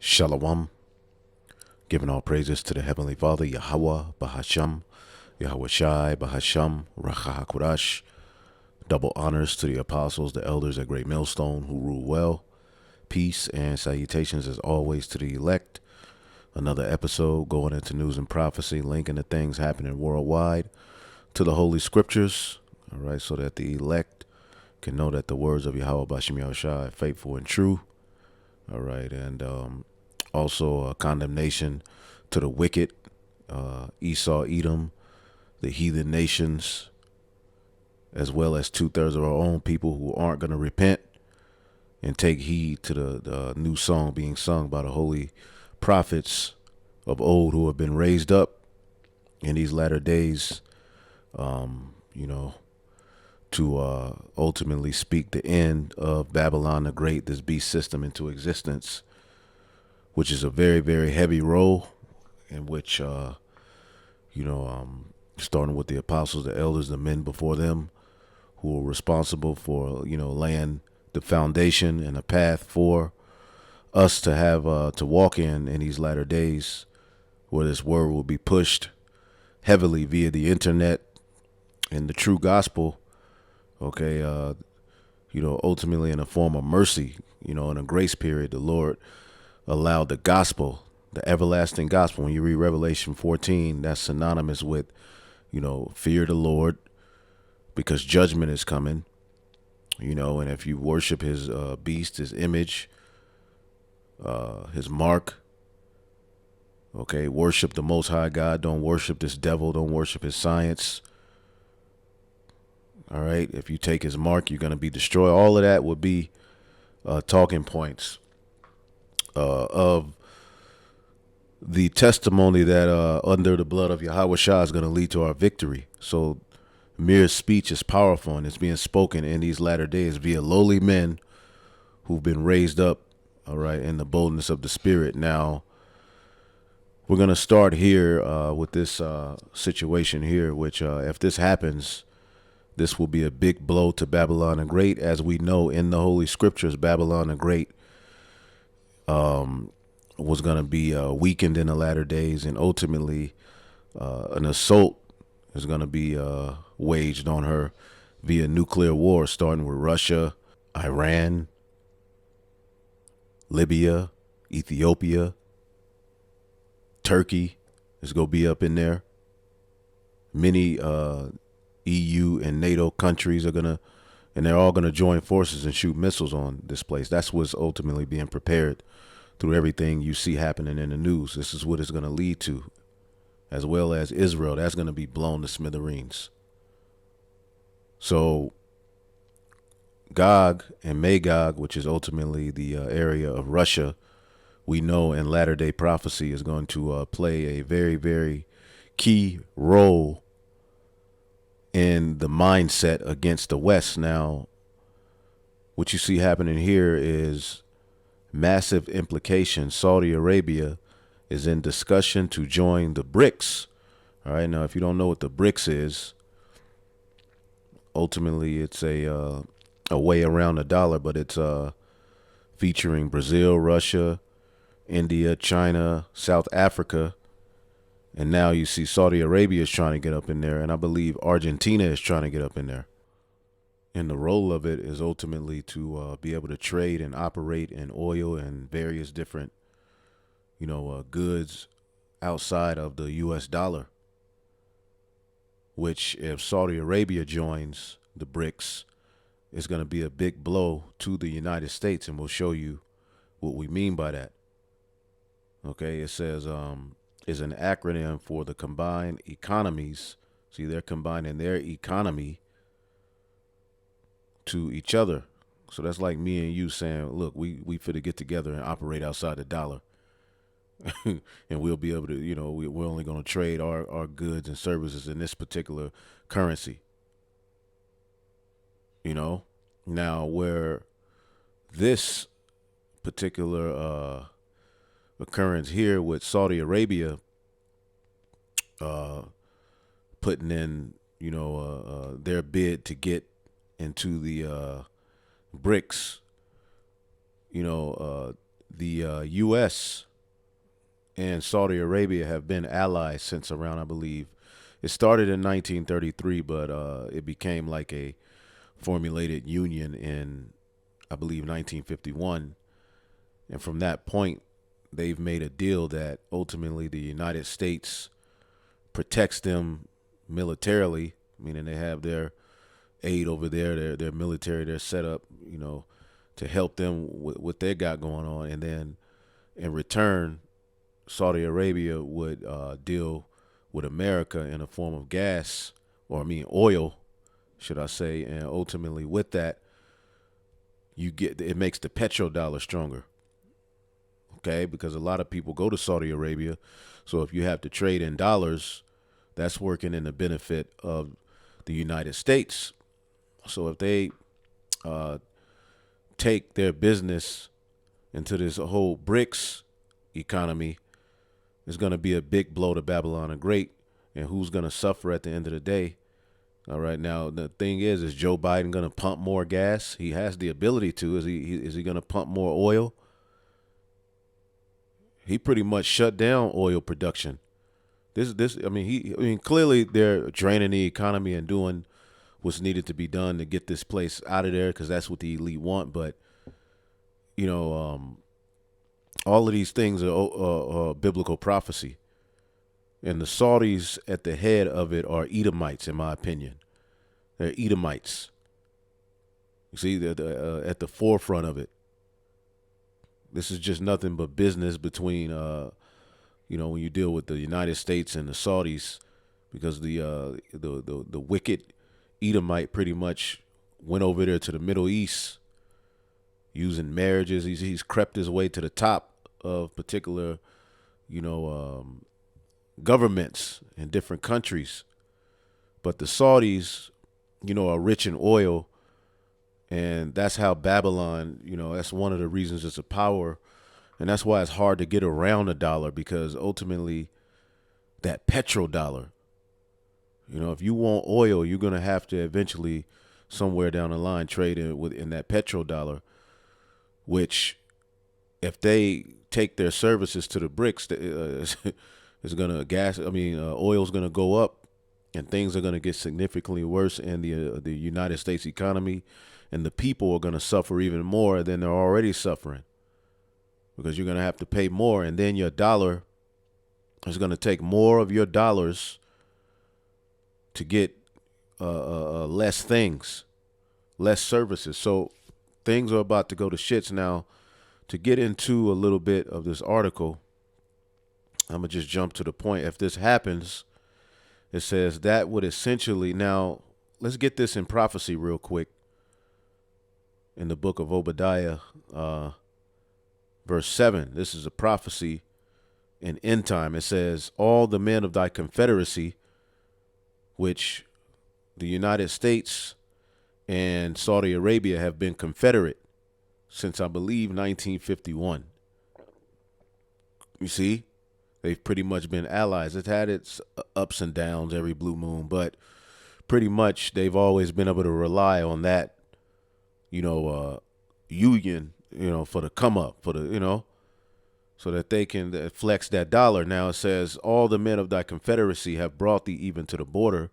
Shalom, giving all praises to the Heavenly Father, Yahweh, Bahasham, Yahweh Shai, Bahasham, Racha HaKodash. Double honors to the apostles, the elders at Great Millstone who rule well. Peace and salutations as always to the elect. Another episode going into news and prophecy, linking the things happening worldwide to the Holy Scriptures. All right, so that the elect can know that the words of Yahweh Bashim Yahweh Shai are faithful and true. All right, and also a condemnation to the wicked, Esau, Edom, the heathen nations, as well as 2/3 of our own people who aren't going to repent and take heed to the new song being sung by the holy prophets of old who have been raised up in these latter days, to ultimately speak the end of Babylon the Great, this beast system, into existence, which is a very, very heavy role in which, starting with the apostles, the elders, the men before them who are responsible for, laying the foundation and a path for us to have, to walk in these latter days where this word will be pushed heavily via the internet and the true gospel. Okay. Ultimately in a form of mercy, in a grace period, the Lord allowed the gospel, the everlasting gospel. When you read Revelation 14, that's synonymous with, fear the Lord because judgment is coming, and if you worship his beast, his image, his mark, okay, worship the Most High God. Don't worship this devil. Don't worship his science. All right. If you take his mark, you're going to be destroyed. All of that would be talking points of the testimony that under the blood of Yahweh Shah is going to lead to our victory. So mere speech is powerful, and it's being spoken in these latter days via lowly men who've been raised up, all right, in the boldness of the Spirit. Now, we're going to start here with this situation here, which if this happens, this will be a big blow to Babylon the Great. As we know in the Holy Scriptures, Babylon the Great was going to be weakened in the latter days, and ultimately an assault is going to be waged on her via nuclear war, starting with Russia, Iran, Libya, Ethiopia, Turkey is going to be up in there. Many EU and NATO countries are going to, and they're all going to join forces and shoot missiles on this place. That's what's ultimately being prepared through everything you see happening in the news. This is what it's going to lead to, as well as Israel. That's going to be blown to smithereens. So Gog and Magog, which is ultimately the area of Russia, we know in latter-day prophecy is going to play a very, very key role in the mindset against the West. Now, what you see happening here is massive implications. Saudi Arabia is in discussion to join the BRICS. All right. Now, if you don't know what the BRICS is, ultimately it's a way around the dollar, but it's featuring Brazil, Russia, India, China, South Africa. And now you see Saudi Arabia is trying to get up in there, and I believe Argentina is trying to get up in there. And the role of it is ultimately to be able to trade and operate in oil and various different, goods outside of the U.S. dollar, which if Saudi Arabia joins the BRICS, is going to be a big blow to the United States, and we'll show you what we mean by that. Okay, it says is an acronym for the combined economies. See, they're combining their economy to each other. So that's like me and you saying, look, we finna get together and operate outside the dollar. And we'll be able to, we're only going to trade our goods and services in this particular currency. Now where this particular occurrence here with Saudi Arabia putting in, their bid to get into the BRICS, the U.S. and Saudi Arabia have been allies since around, I believe, it started in 1933, but it became like a formulated union in, I believe, 1951. And from that point, they've made a deal that ultimately the United States protects them militarily, meaning they have their aid over there, their military, their setup, to help them with what they got going on. And then in return, Saudi Arabia would deal with America in a form of gas, or I mean oil, should I say, and ultimately with that, it makes the petrodollar stronger. Okay, because a lot of people go to Saudi Arabia, so if you have to trade in dollars, that's working in the benefit of the United States. So if they take their business into this whole BRICS economy, it's going to be a big blow to Babylon the Great. And who's going to suffer at the end of the day? All right. Now, the thing is Joe Biden going to pump more gas? He has the ability to. Is he going to pump more oil? He pretty much shut down oil production. Clearly they're draining the economy and doing what's needed to be done to get this place out of there because that's what the elite want. But, all of these things are biblical prophecy. And the Saudis at the head of it are Edomites, in my opinion. They're Edomites. You see, they're at the forefront of it. This is just nothing but business between, when you deal with the United States and the Saudis, because the wicked Edomite pretty much went over there to the Middle East using marriages. He's crept his way to the top of particular, governments in different countries. But the Saudis, are rich in oil. And that's how Babylon, that's one of the reasons it's a power. And that's why it's hard to get around a dollar, because ultimately that petrodollar, if you want oil, you're going to have to eventually somewhere down the line trade in that petrodollar, which if they take their services to the BRICS, is going to oil is going to go up and things are going to get significantly worse in the United States economy. And the people are going to suffer even more than they're already suffering, because you're going to have to pay more. And then your dollar is going to take more of your dollars to get less things, less services. So things are about to go to shits. Now, to get into a little bit of this article, I'm going to just jump to the point. If this happens, it says that would essentially, now let's get this in prophecy real quick. In the book of Obadiah, verse 7, this is a prophecy in end time. It says, all the men of thy confederacy, which the United States and Saudi Arabia have been confederate since, I believe, 1951. You see, they've pretty much been allies. It's had its ups and downs every blue moon, but pretty much they've always been able to rely on that, union, for the come up, for the, so that they can flex that dollar. Now it says, all the men of thy confederacy have brought thee even to the border.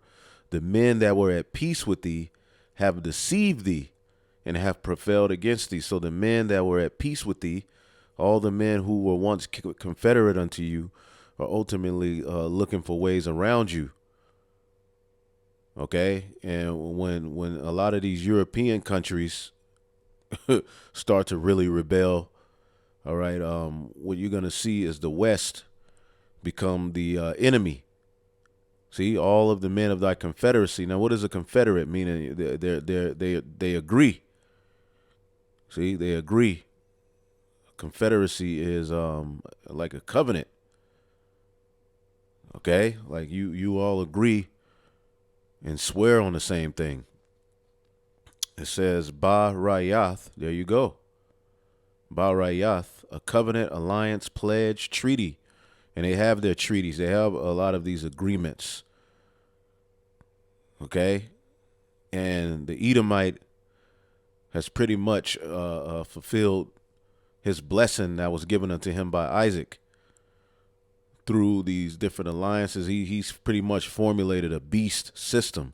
The men that were at peace with thee have deceived thee and have prevailed against thee. So the men that were at peace with thee, all the men who were once confederate unto you, are ultimately looking for ways around you. Okay, and when a lot of these European countries start to really rebel, all right, what you're gonna see is the West become the enemy. See, all of the men of thy confederacy. Now, what is a confederate? Meaning they agree. See, they agree. Confederacy is like a covenant. Okay, like you all agree and swear on the same thing. It says Ba Rayath. There you go. Ba Rayath, a covenant, alliance, pledge, treaty. And they have their treaties. They have a lot of these agreements. Okay? And the Edomite has pretty much fulfilled his blessing that was given unto him by Isaac through these different alliances. He's pretty much formulated a beast system,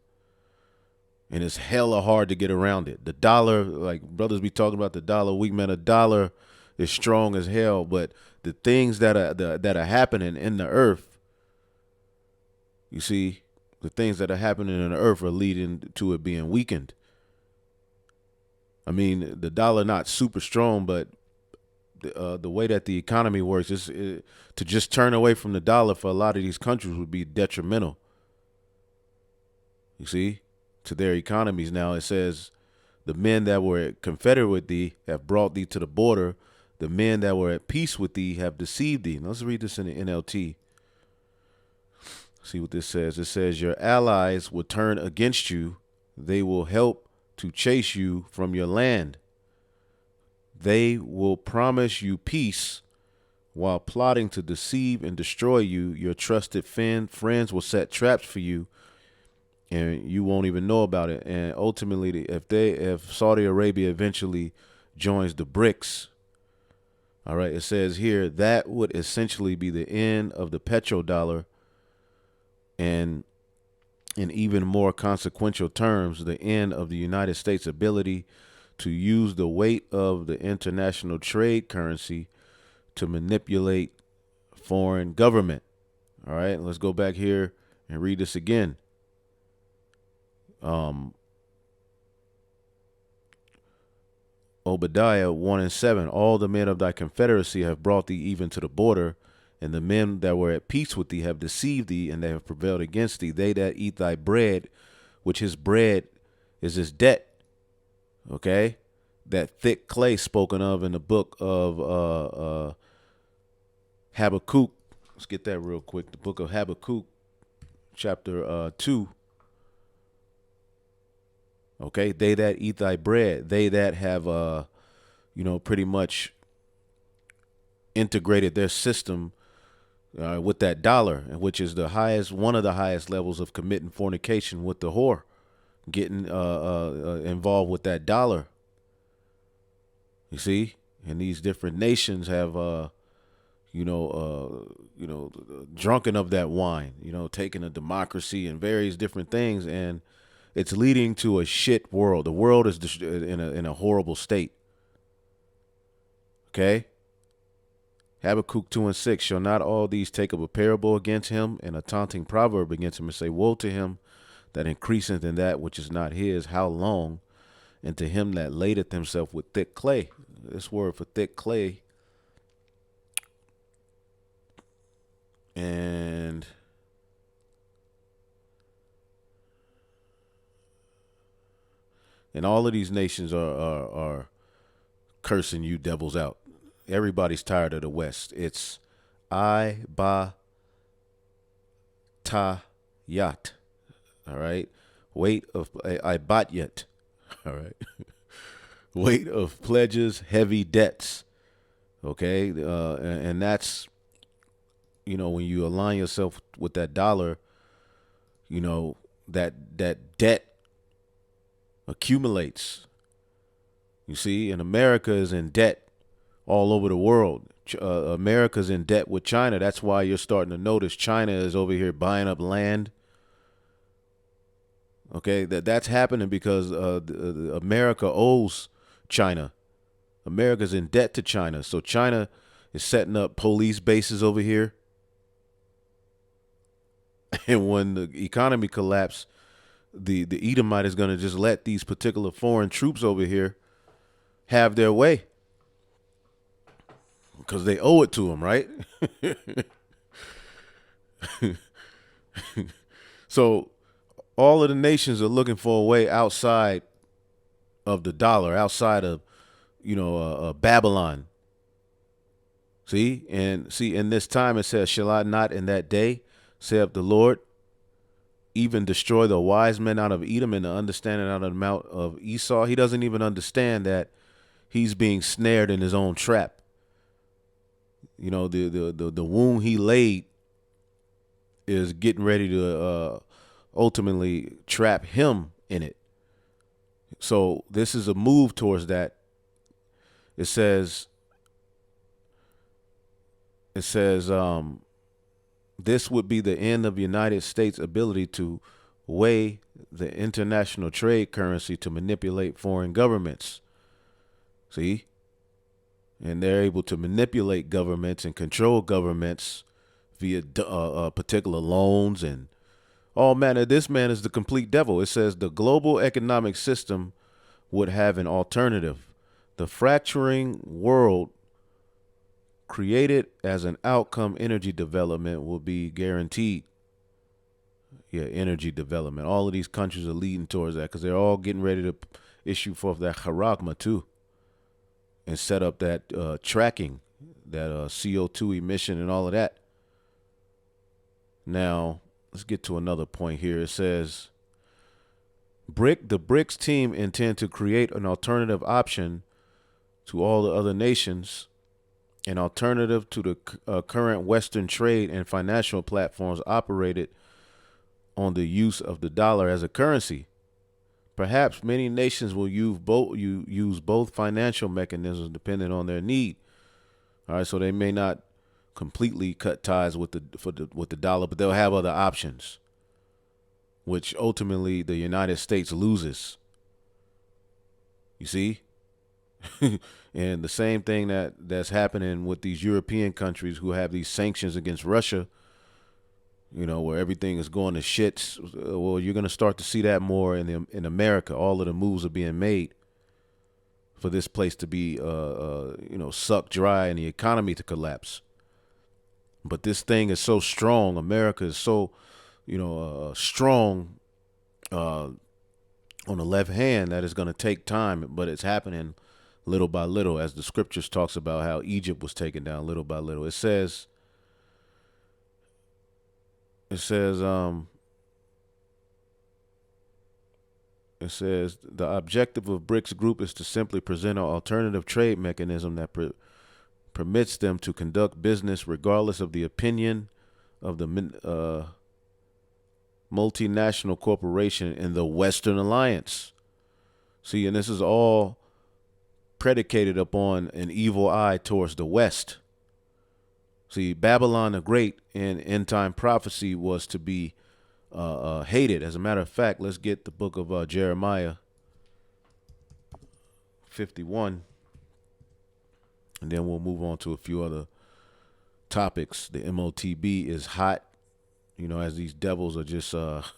and it's hella hard to get around it. The dollar, like brothers be talking about the dollar weak, man. A dollar is strong as hell, but the things that are happening in the earth, you see, the things that are happening in the earth are leading to it being weakened. I mean, the dollar not super strong, but the way that the economy works is to just turn away from the dollar for a lot of these countries would be detrimental. You see, to their economies. Now it says, the men that were confederate with thee have brought thee to the border. The men that were at peace with thee have deceived thee. Now let's read this in the NLT. See what this says. It says, your allies will turn against you. They will help to chase you from your land. They will promise you peace while plotting to deceive and destroy you. Your trusted friends will set traps for you, and you won't even know about it. And ultimately, if Saudi Arabia eventually joins the BRICS, all right, it says here that would essentially be the end of the petrodollar, and in even more consequential terms, the end of the United States' ability to use the weight of the international trade currency to manipulate foreign government. All right, let's go back here and read this again. Obadiah 1:7, all the men of thy confederacy have brought thee even to the border, and the men that were at peace with thee have deceived thee, and they have prevailed against thee. They that eat thy bread, which his bread is his debt. Okay, that thick clay spoken of in the book of Habakkuk. Let's get that real quick. The book of Habakkuk, chapter 2. Okay, they that eat thy bread, they that have pretty much integrated their system with that dollar, which is one of the highest levels of committing fornication with the whore, getting involved with that dollar. You see, and these different nations have drunken of that wine, taking a democracy and various different things, and it's leading to a shit world. The world is in a horrible state. Okay. Habakkuk 2:6, shall not all these take up a parable against him, and a taunting proverb against him, and say, woe to him that increaseth in that which is not his, how long? And to him that ladeth himself with thick clay. This word for thick clay, and all of these nations are cursing you devils out. Everybody's tired of the West. It's I ba ta yat. All right. Weight of I bat yet. All right. Weight of pledges, heavy debts. Okay. And that's, when you align yourself with that dollar, that debt accumulates. You see, and America is in debt all over the world. America's in debt with China. That's why you're starting to notice China is over here buying up land. Okay, that's happening because America owes China. America's in debt to China. So China is setting up police bases over here. And when the economy collapses, the Edomite is going to just let these particular foreign troops over here have their way, because they owe it to them, right? So all of the nations are looking for a way outside of the dollar, outside of, Babylon. See, in this time it says, shall I not in that day, saith the Lord, even destroy the wise men out of Edom and the understanding out of the mount of Esau? He doesn't even understand that he's being snared in his own trap. The wound he laid is getting ready to ultimately trap him in it. So this is a move towards that. It says, It says this would be the end of the United States' ability to weigh the international trade currency to manipulate foreign governments. See? And they're able to manipulate governments and control governments via particular loans and all manner. This man is the complete devil. It says the global economic system would have an alternative. The fracturing world created as an outcome energy development will be guaranteed. Yeah, energy development. All of these countries are leading towards that because they're all getting ready to issue forth that charagma too and set up that tracking, that CO2 emission and all of that. Now, let's get to another point here. It says, the BRICS team intend to create an alternative option to all the other nations, an alternative to the current Western trade and financial platforms operated on the use of the dollar as a currency. Perhaps many nations will use both financial mechanisms depending on their need. All right, so they may not completely cut ties with the dollar, but they'll have other options, which ultimately the United States loses. You see? And the same thing that's happening with these European countries who have these sanctions against Russia, where everything is going to shits. Well, you're going to start to see that more in America. All of the moves are being made for this place to be, sucked dry and the economy to collapse. But this thing is so strong. America is so, strong on the left hand that it's going to take time, but it's happening little by little, as the scriptures talks about how Egypt was taken down little by little. It says the objective of BRICS group is to simply present an alternative trade mechanism that permits them to conduct business regardless of the opinion of the multinational corporation in the Western Alliance. See, and this is all predicated upon an evil eye towards the West. See, Babylon the Great in end time prophecy was to be hated. As a matter of fact, let's get the book of Jeremiah 51. And then we'll move on to a few other topics. The MOTB is hot, as these devils are just throwing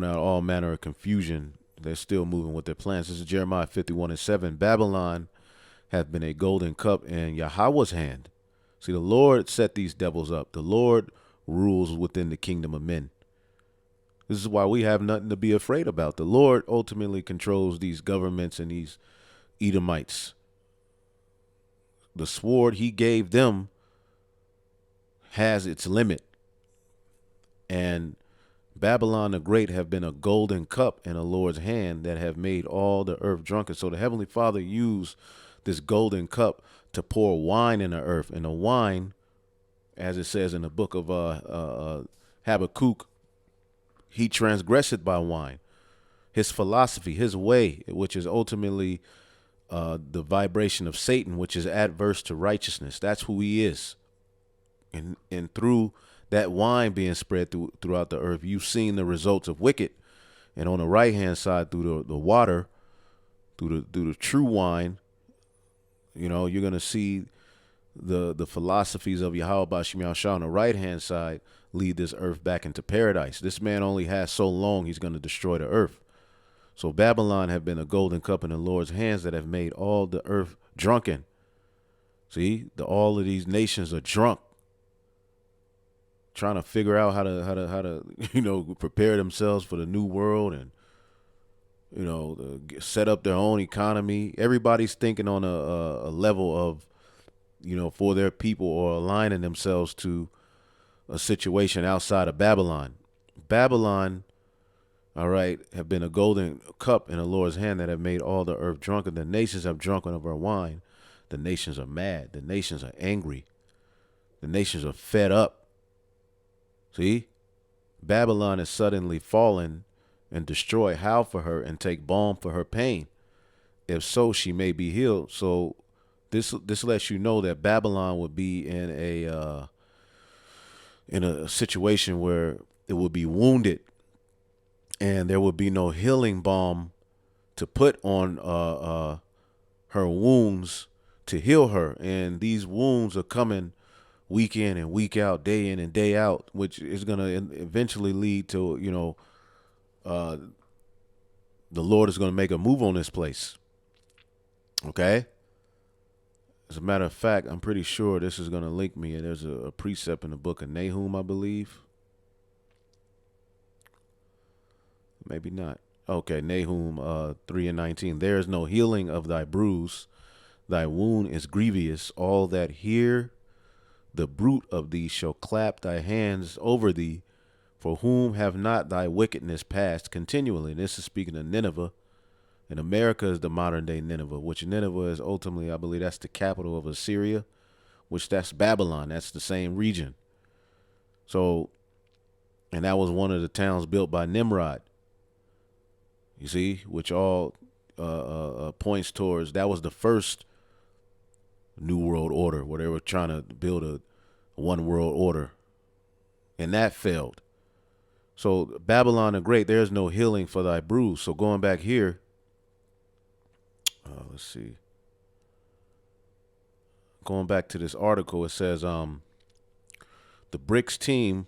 out all manner of confusion. They're still moving with their plans. This is Jeremiah 51:7. Babylon hath been a golden cup in Yahweh's hand. See, the Lord set these devils up. The Lord rules within the kingdom of men. This is why we have nothing to be afraid about. The Lord ultimately controls these governments and these Edomites. The sword he gave them has its limit. And Babylon the Great have been a golden cup in the Lord's hand that have made all the earth drunken. So the Heavenly Father used this golden cup to pour wine in the earth. And the wine, as it says in the book of Habakkuk, he transgressed by wine. His philosophy, his way, which is ultimately the vibration of Satan, which is adverse to righteousness. That's who he is. And through that wine being spread throughout the earth, you've seen the results of wicked. And on the right hand side, through the water, through the true wine, you're gonna see the philosophies of Yahweh Bashim Yahshua on the right hand side lead this earth back into paradise. This man only has so long he's gonna destroy the earth. So Babylon have been a golden cup in the Lord's hands that have made all the earth drunken. See, all of these nations are drunk, trying to figure out how to prepare themselves for the new world and set up their own economy. Everybody's thinking on a level of for their people or aligning themselves to a situation outside of Babylon. Babylon, all right, have been a golden cup in the Lord's hand that have made all the earth drunken. The nations have drunken of our wine. The nations are mad. The nations are angry. The nations are fed up. See, Babylon is suddenly fallen and destroy. Howl for her and take balm for her pain. If so, she may be healed. So this lets you know that Babylon would be in a situation where it would be wounded, and there would be no healing balm to put on her wounds to heal her. And these wounds are coming week in and week out, day in and day out, which is going to eventually lead to, the Lord is going to make a move on this place. Okay? As a matter of fact, I'm pretty sure this is going to link me. There's a precept in the book of Nahum, I believe. Maybe not. Okay, Nahum 3:19. There is no healing of thy bruise. Thy wound is grievous. All that hear the bruit of thee shall clap thy hands over thee. For whom have not thy wickedness passed continually? And this is speaking of Nineveh. And America is the modern day Nineveh, which Nineveh is ultimately, I believe that's the capital of Assyria, which that's Babylon. That's the same region. So, and that was one of the towns built by Nimrod. You see, which all points towards that was the first New World Order, where they were trying to build a one world order. And that failed. So Babylon the Great, there's no healing for thy bruise. So going back here, let's see. Going back to this article, it says the BRICS team,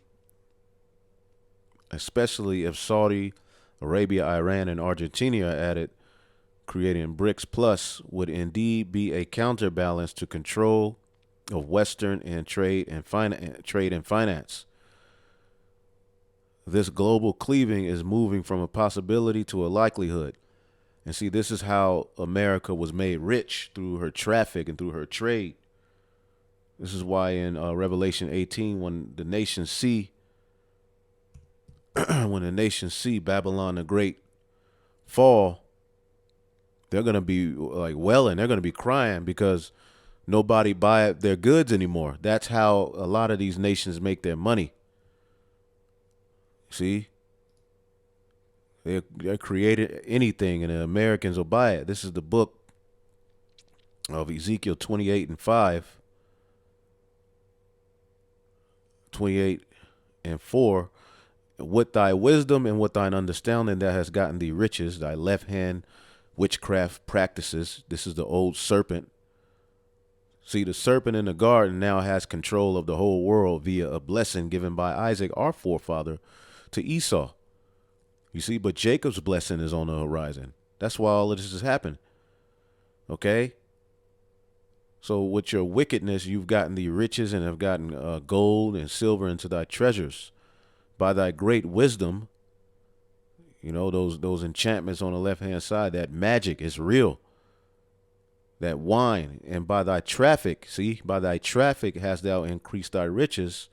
especially if Saudi Arabia, Iran, and Argentina are added, creating BRICS Plus, would indeed be a counterbalance to control of Western and trade and finance. This global cleaving is moving from a possibility to a likelihood. And see, this is how America was made rich, through her traffic and through her trade. This is why in Revelation 18, when the nations see Babylon the Great fall, they're going to be like welling. They're going to be crying because nobody buy their goods anymore. That's how a lot of these nations make their money. See? They're created anything, and the Americans will buy it. This is the book of Ezekiel 28 and 5. 28 and 4. With thy wisdom and with thine understanding that has gotten thee riches, thy left hand witchcraft practices. This is the old serpent. See, the serpent in the garden now has control of the whole world via a blessing given by Isaac, our forefather, to Esau. You see, but Jacob's blessing is on the horizon. That's why all of this has happened. Okay? So with your wickedness, you've gotten the riches and have gotten gold and silver into thy treasures. By thy great wisdom, you know, those enchantments on the left-hand side, that magic is real. That wine, and by thy traffic, see, by thy traffic hast thou increased thy riches,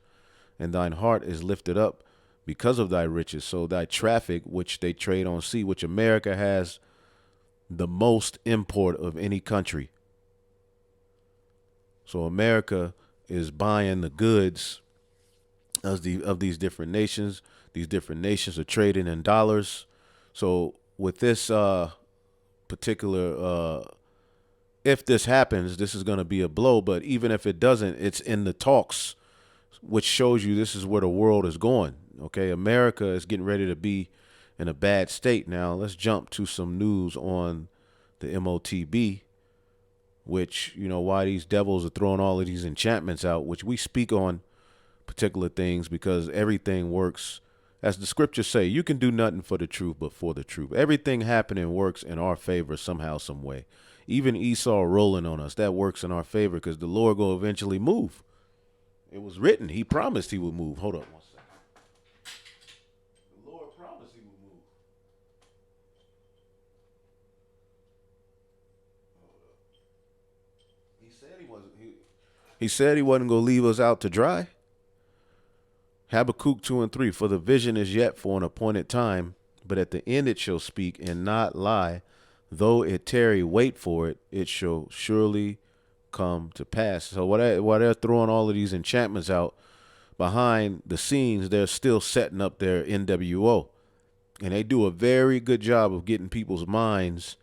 and thine heart is lifted up because of thy riches. So thy traffic, which they trade on sea, which America has the most import of any country. So America is buying the goods of these different nations. These different nations are trading in dollars. So with this particular, if this happens, this is going to be a blow. But even if it doesn't, it's in the talks, which shows you this is where the world is going. Okay, America is getting ready to be in a bad state. Now, let's jump to some news on the MOTB, which, you know, why these devils are throwing all of these enchantments out, which we speak on particular things because everything works. As the scriptures say, you can do nothing for the truth but for the truth. Everything happening works in our favor somehow, some way. Even Esau rolling on us, that works in our favor because the Lord will eventually move. It was written. He promised he would move. Hold up one second. The Lord promised he would move. He said he wasn't going to leave us out to dry. Habakkuk 2 and 3, for the vision is yet for an appointed time, but at the end it shall speak and not lie. Though it tarry, wait for it, it shall surely come to pass. So while they're throwing all of these enchantments out, behind the scenes, they're still setting up their NWO. And they do a very good job of getting people's minds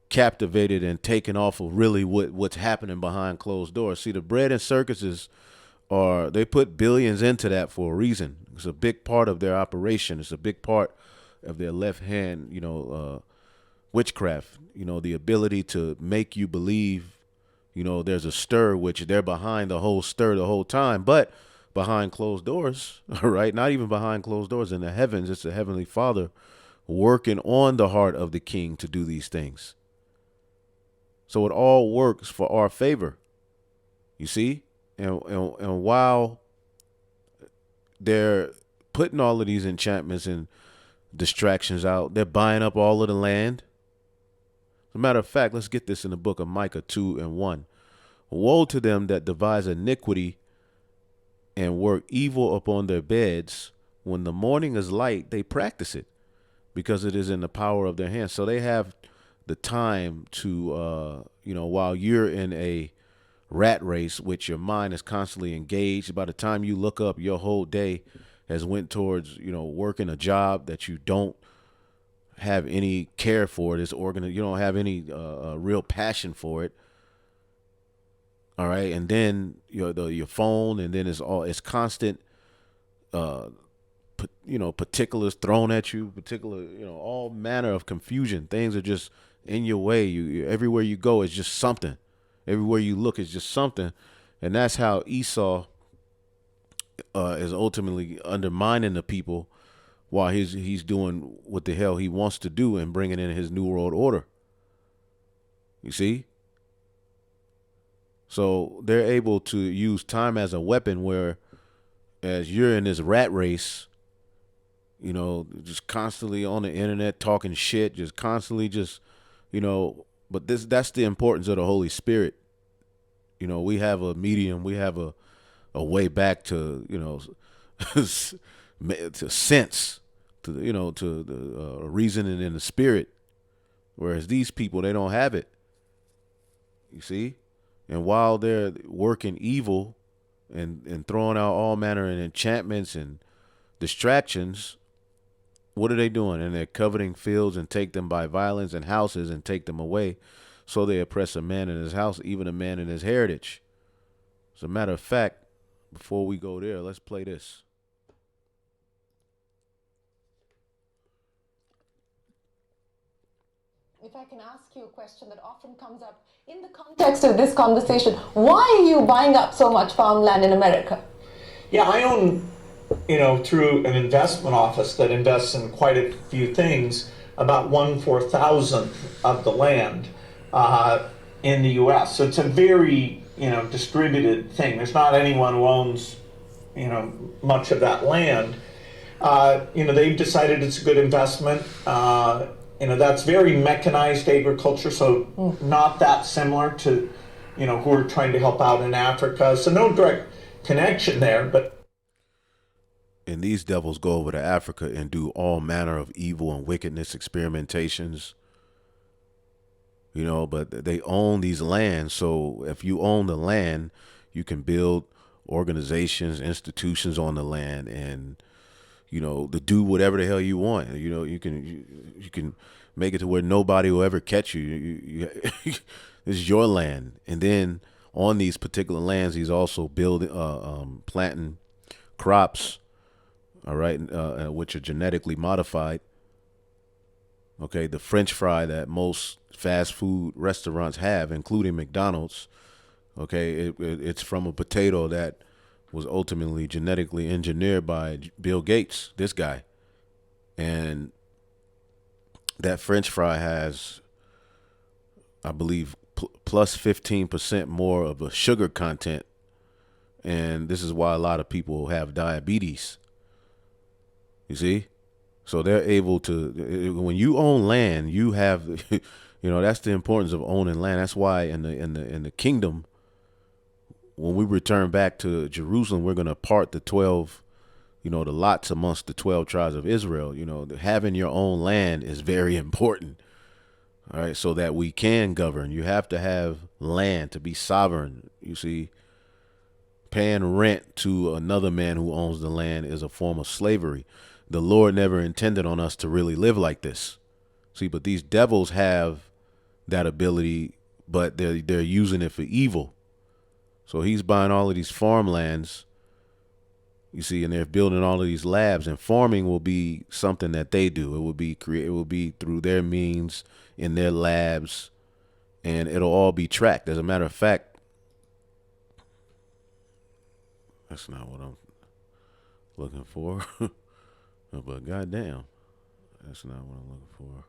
captivated and taken off of really what's happening behind closed doors. See, the bread and circuses they put billions into that for a reason. It's a big part of their operation. It's a big part of their left hand, witchcraft, the ability to make you believe, there's a stir, which they're behind the whole stir the whole time, but behind closed doors, all right? Not even behind closed doors in the heavens. It's the Heavenly Father working on the heart of the king to do these things. So it all works for our favor, you see? And while they're putting all of these enchantments and distractions out, they're buying up all of the land. As a matter of fact, let's get this in the book of Micah 2:1. Woe to them that devise iniquity and work evil upon their beds. When the morning is light, they practice it, because it is in the power of their hands. So they have the time to, while you're in a rat race, which your mind is constantly engaged. By the time you look up, your whole day has went towards, working a job that you don't have any care for. You don't have any real passion for it. All right, and then your phone, and then it's constant, particulars thrown at you, all manner of confusion. Things are just in your way. You everywhere you go is just something. Everywhere you look is just something, and that's how Esau is ultimately undermining the people, while he's doing what the hell he wants to do and bringing in his new world order. You see? So they're able to use time as a weapon, where as you're in this rat race, just constantly on the internet talking shit, just constantly but that's the importance of the Holy Spirit. We have a medium, we have a way back to, to sense, to the reasoning in the spirit, whereas these people, they don't have it. You see? And while they're working evil and throwing out all manner of enchantments and distractions, what are they doing? And they're coveting fields and take them by violence, and houses and take them away. So they oppress a man in his house, even a man in his heritage. As a matter of fact, before we go there, let's play this. If I can ask you a question that often comes up in the context of this conversation, why are you buying up so much farmland in America? Yeah, I own, through an investment office that invests in quite a few things, about 1/4,000th of the land in the U.S. So it's a very, distributed thing. There's not anyone who owns, much of that land. They've decided it's a good investment. That's very mechanized agriculture, so not that similar to, who are trying to help out in Africa. So no direct connection there, but. And these devils go over to Africa and do all manner of evil and wickedness experimentations, but they own these lands. So if you own the land, you can build organizations, institutions on the land, and to do whatever the hell you want. You can make it to where nobody will ever catch you. This is your land. And then on these particular lands, he's also building, planting crops, all right, which are genetically modified. Okay, the French fry that most fast food restaurants have, including McDonald's, okay, it's from a potato that was ultimately genetically engineered by Bill Gates, this guy. And that French fry has, I believe, plus 15% more of a sugar content. And this is why a lot of people have diabetes. You see? So they're able to, when you own land, you have, that's the importance of owning land. That's why in the kingdom, when we return back to Jerusalem, we're going to part the 12, the lots amongst the 12 tribes of Israel. Having your own land is very important. All right. So that we can govern. You have to have land to be sovereign. You see, paying rent to another man who owns the land is a form of slavery. The Lord never intended on us to really live like this. See, but these devils have that ability, but they're using it for evil. So he's buying all of these farmlands, you see, and they're building all of these labs, and farming will be something that they do. It will be through their means in their labs, and it'll all be tracked. As a matter of fact, that's not what I'm looking for. But goddamn, that's not what I'm looking for.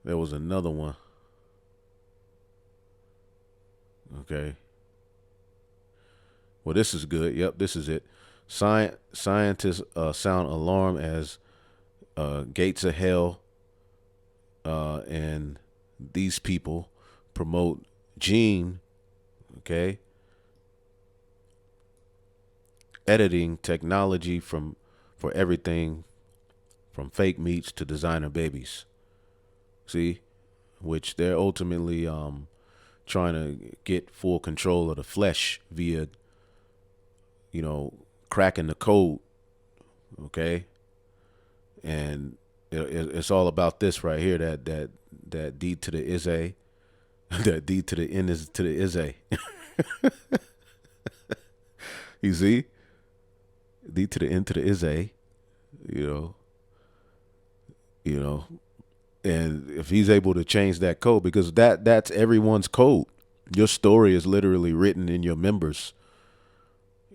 There was another one. Okay. Well, this is good. Yep, this is it. Scientists sound alarm as gates of hell, and these people promote gene, okay, editing technology for everything from fake meats to designer babies. See, which they're ultimately trying to get full control of the flesh via, cracking the code, okay? And it's all about this right here, that D to the is A, that D to the N is to the is A. You see? D to the N to the is A, and if he's able to change that code, because that's everyone's code. Your story is literally written in your members,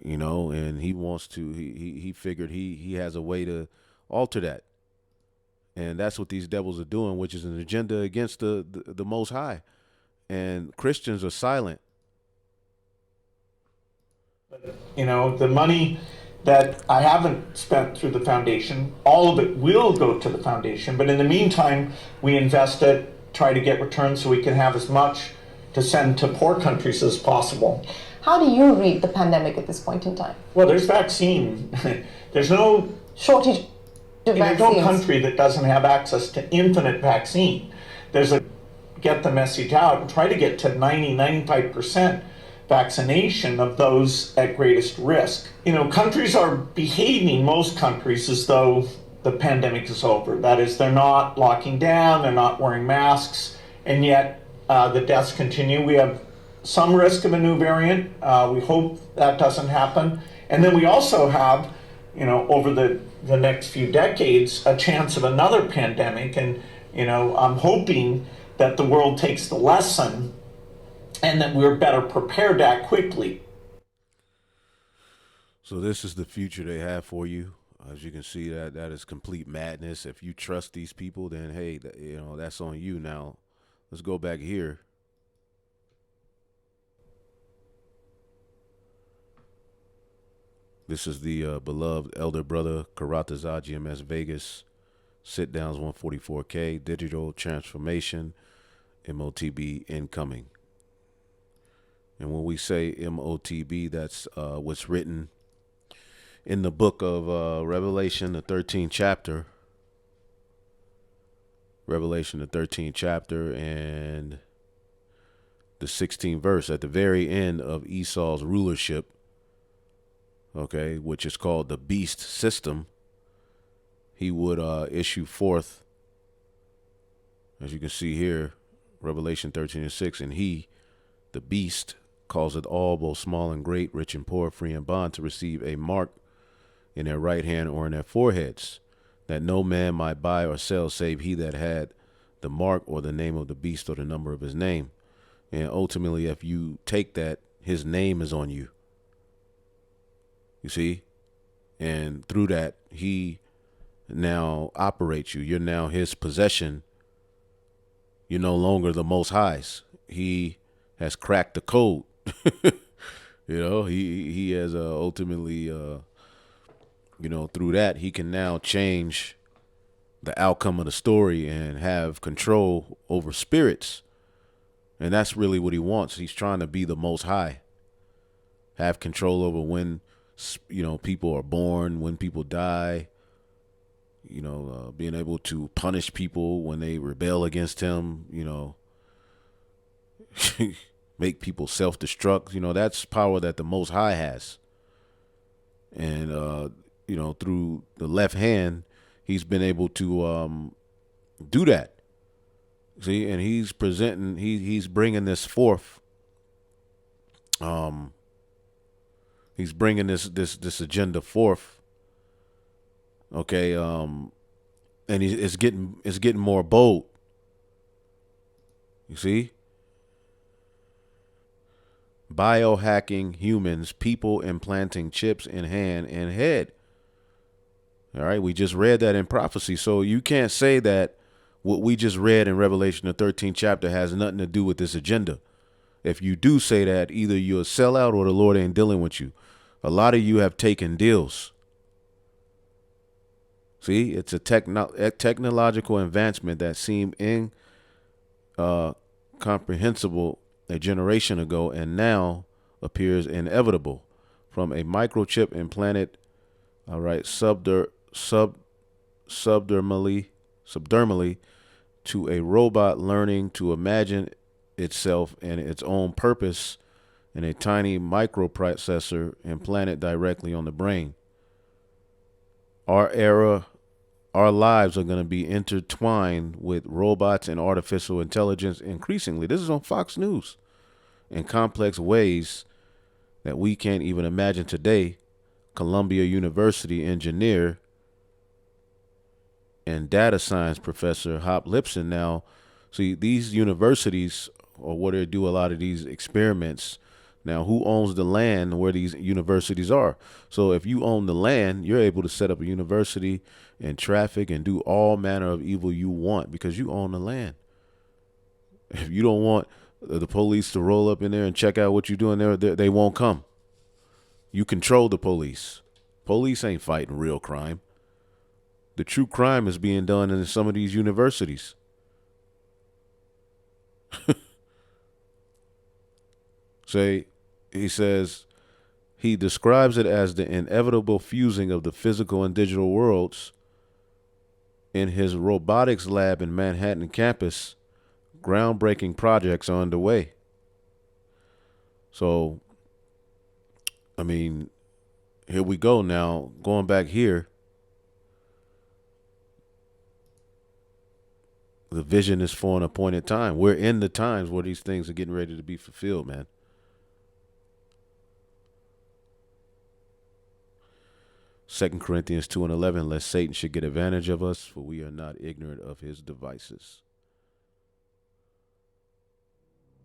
and he wants to, he figured he has a way to alter that. And that's what these devils are doing, which is an agenda against the Most High. And Christians are silent. The money that I haven't spent through the foundation, all of it will go to the foundation. But in the meantime, we invest it, try to get returns so we can have as much to send to poor countries as possible. How do you read the pandemic at this point in time? Well, there's vaccine. There's no shortage of vaccines. There's no country that doesn't have access to infinite vaccine. There's a get the message out and try to get to 95% vaccination of those at greatest risk. Countries are behaving, most countries, as though the pandemic is over. That is, they're not locking down, they're not wearing masks, and yet the deaths continue. We have some risk of a new variant. We hope that doesn't happen. And then we also have, over the next few decades, a chance of another pandemic. And, I'm hoping that the world takes the lesson and that we're better prepared to act quickly. So this is the future they have for you. As you can see, that is complete madness. If you trust these people, then hey, that's on you. Now, let's go back here. This is the beloved elder brother Karataza GMS Vegas. Sit downs 144K, digital transformation, MOTB incoming. And when we say MOTB, that's what's written in the book of Revelation, the 13th chapter. Revelation, the 13th chapter, and the 16th verse at the very end of Esau's rulership, okay, which is called the beast system. He would issue forth, as you can see here, Revelation 13:6, and he, the beast, causeth all, both small and great, rich and poor, free and bond, to receive a mark in their right hand or in their foreheads, that no man might buy or sell save he that had the mark or the name of the beast or the number of his name. And ultimately, if you take that, his name is on you. You see? And through that, he now operates you. You're now his possession. You're no longer the Most High's. He has cracked the code. He has ultimately, through that, he can now change the outcome of the story and have control over spirits. And that's really what he wants. He's trying to be the Most High. Have control over when, people are born, when people die, being able to punish people when they rebel against him, make people self-destruct. That's power that the Most High has. And, through the left hand, he's been able to do that. See, and he's presenting, he's bringing this forth. Um, he's bringing this agenda forth. Okay, and it's getting more bold. You see, biohacking humans, people implanting chips in hand and head. All right, we just read that in prophecy, so you can't say that what we just read in Revelation the 13th chapter has nothing to do with this agenda. If you do say that, either you're a sellout or the Lord ain't dealing with you. A lot of you have taken deals. See, it's a technological advancement that seemed incomprehensible a generation ago and now appears inevitable. From a microchip implanted, all right, subdermally to a robot learning to imagine itself and its own purpose in a tiny microprocessor implanted directly on the brain. Our lives are going to be intertwined with robots and artificial intelligence increasingly. This is on Fox News in complex ways that we can't even imagine today. Columbia University engineer and data science professor Hop Lipson. Now, see, these universities or where they do a lot of these experiments. Now, who owns the land where these universities are? So if you own the land, you're able to set up a university and traffic and do all manner of evil you want because you own the land. If you don't want the police to roll up in there and check out what you're doing there, they won't come. You control the police. Police ain't fighting real crime. The true crime is being done in some of these universities. He says he describes it as the inevitable fusing of the physical and digital worlds. In his robotics lab in Manhattan campus, groundbreaking projects are underway. So, I mean, here we go now. Going back here, the vision is for an appointed time. We're in the times where these things are getting ready to be fulfilled, man. 2 Corinthians 2:11, lest Satan should get advantage of us, for we are not ignorant of his devices.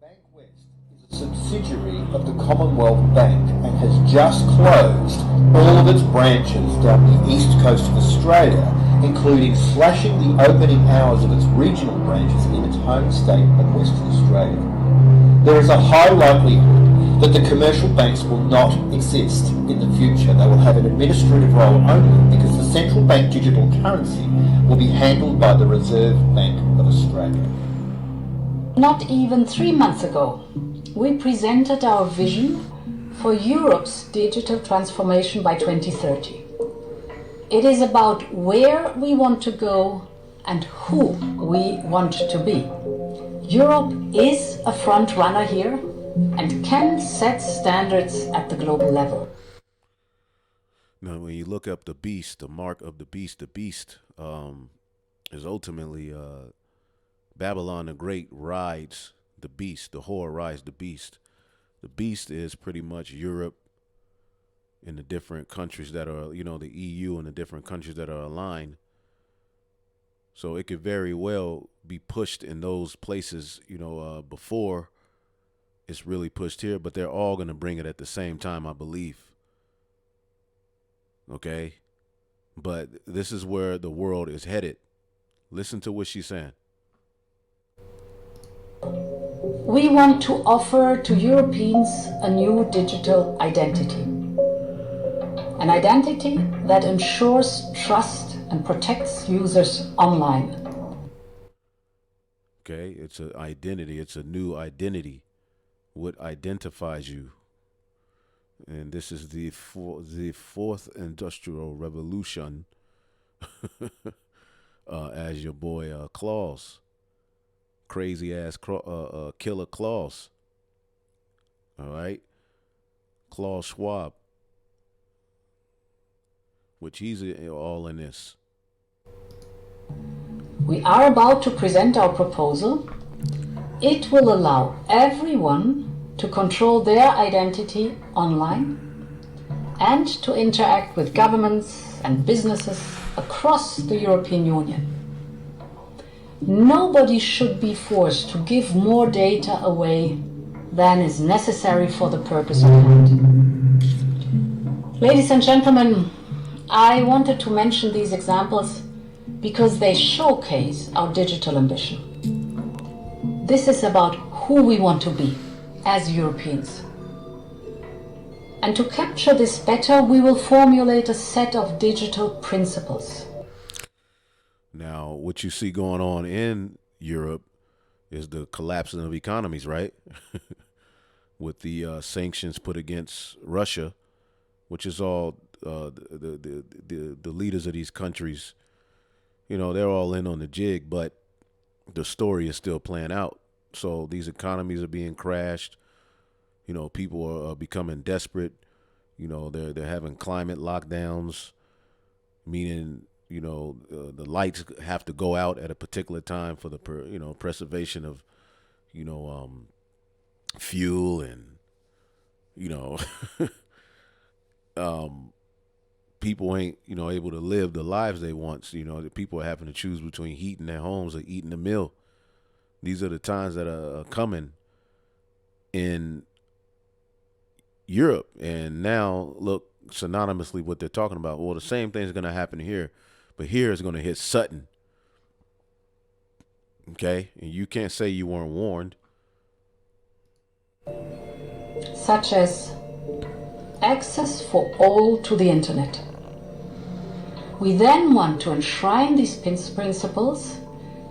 Bankwest is a subsidiary of the Commonwealth Bank and has just closed all of its branches down the east coast of Australia, including slashing the opening hours of its regional branches in its home state of Western Australia. There is a high likelihood that the commercial banks will not exist in the future. They will have an administrative role only because the central bank digital currency will be handled by the Reserve Bank of Australia. Not even 3 months ago, we presented our vision for Europe's digital transformation by 2030. It is about where we want to go and who we want to be. Europe is a front runner here and can set standards at the global level. Now, when you look up the beast, the mark of the beast is ultimately Babylon the Great rides the beast. The whore rides the beast. The beast is pretty much Europe and the different countries that are, the EU and the different countries that are aligned. So it could very well be pushed in those places, before it's really pushed here, but they're all going to bring it at the same time, I believe. Okay? But this is where the world is headed. Listen to what she's saying. We want to offer to Europeans a new digital identity. An identity that ensures trust and protects users online. Okay, it's an identity. It's a new identity. What identifies you? And this is the fourth industrial revolution, as your boy Claus, crazy ass killer Claus. All right, Klaus Schwab, which he's all in this. we are about to present our proposal, it will allow everyone to control their identity online and to interact with governments and businesses across the European Union. Nobody should be forced to give more data away than is necessary for the purpose of hand. Ladies and gentlemen, I wanted to mention these examples because they showcase our digital ambition. This is about who we want to be as Europeans. And to capture this better, we will formulate a set of digital principles. Now, what you see going on in Europe is the collapsing of economies, right? With the sanctions put against Russia, which is all the leaders of these countries, they're all in on the jig, but the story is still playing out. So these economies are being crashed. People are becoming desperate. They're having climate lockdowns, meaning the lights have to go out at a particular time for the preservation of fuel and people ain't able to live the lives they want. The people are having to choose between heating their homes or eating a meal. These are the times that are coming in Europe. And now look synonymously what they're talking about. Well, the same thing is going to happen here, but here is going to hit Sutton. Okay? And you can't say you weren't warned. Such as access for all to the internet. We then want to enshrine these principles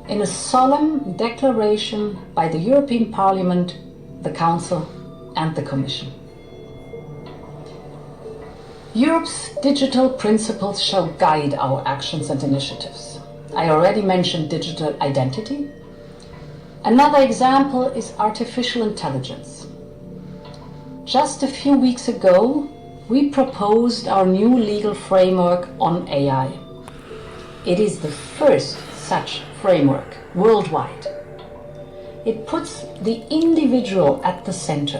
in a solemn declaration by the European Parliament, the Council, and the Commission. Europe's digital principles shall guide our actions and initiatives. I already mentioned digital identity. Another example is artificial intelligence. Just a few weeks ago, we proposed our new legal framework on AI. It is the first such framework worldwide. It puts the individual at the center,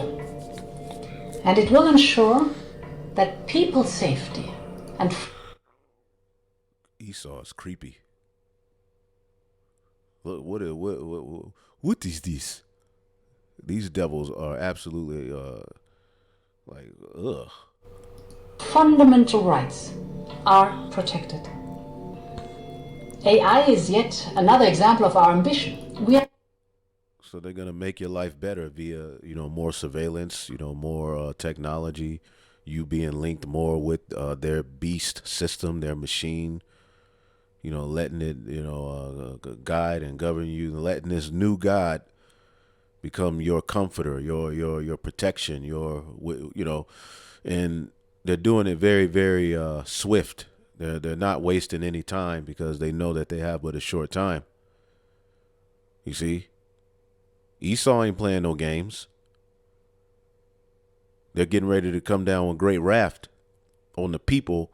and it will ensure that people's safety and Esau is creepy. Look, what is this? These devils are absolutely ugh. fundamental rights are protected. AI is yet another example of our ambition. So they're gonna make your life better via more surveillance, more technology, you being linked more with their beast system, their machine, letting it guide and govern you, letting this new God become your comforter, your protection, and they're doing it very, very swift. They're not wasting any time because they know that they have but a short time. You see, Esau ain't playing no games. They're getting ready to come down with great wrath on the people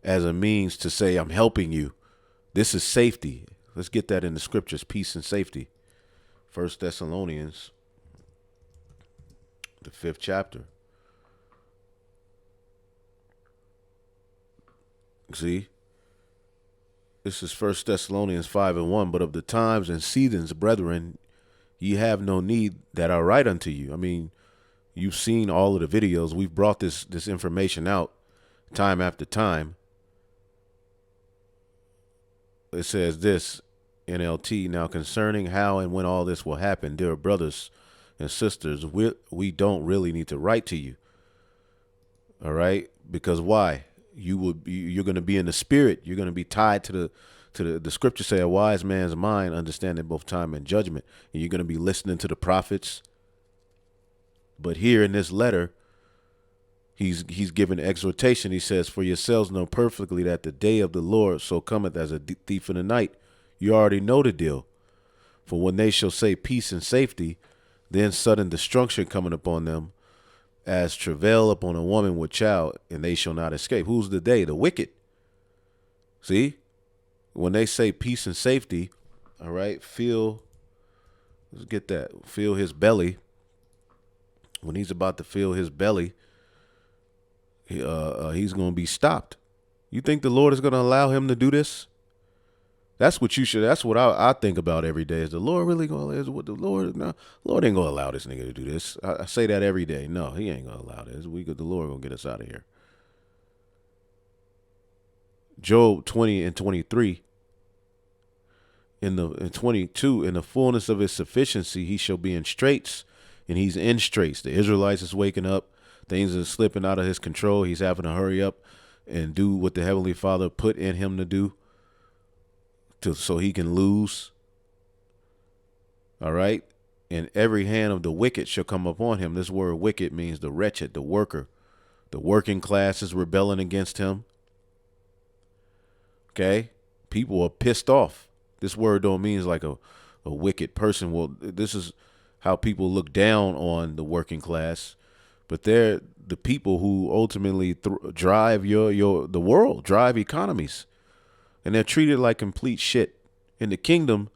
as a means to say, I'm helping you. This is safety. Let's get that in the scriptures, peace and safety. 1 Thessalonians, the 5th chapter. See, this is 1 Thessalonians 5:1. But of the times and seasons, brethren, ye have no need that I write unto you. I mean, you've seen all of the videos. We've brought this information out time after time. It says this, NLT, now concerning how and when all this will happen, dear brothers and sisters, we don't really need to write to you. All right? Because why? You're going to be in the spirit. You're going to be tied to the scripture say a wise man's mind understanding both time and judgment. And you're going to be listening to the prophets. But here in this letter, he's given exhortation. He says, for yourselves know perfectly that the day of the Lord so cometh as a thief in the night. You already know the deal. For when they shall say peace and safety, then sudden destruction coming upon them, as travail upon a woman with child, and they shall not escape. Who's the they? The wicked. See, when they say peace and safety, All right, let's get that. Feel his belly. When he's about to feel his belly, he's going to be stopped. You think the Lord is going to allow him to do this? That's what you should. That's what I think about every day. Is the Lord really going to? Is what the Lord? No, Lord ain't going to allow this nigga to do this. I say that every day. No, he ain't going to allow this. The Lord going to get us out of here. Job 20:23. In 22, in the fullness of his sufficiency, he shall be in straits, and he's in straits. The Israelites is waking up. Things are slipping out of his control. He's having to hurry up and do what the Heavenly Father put in him to do, so he can lose. All right. And every hand of the wicked shall come upon him. This word wicked means the wretched, the worker. The working class is rebelling against him. Okay. People are pissed off. This word don't mean like a wicked person. Well, this is how people look down on the working class, but they're the people who ultimately drive the world, drive economies, and they're treated like complete shit. In the kingdom,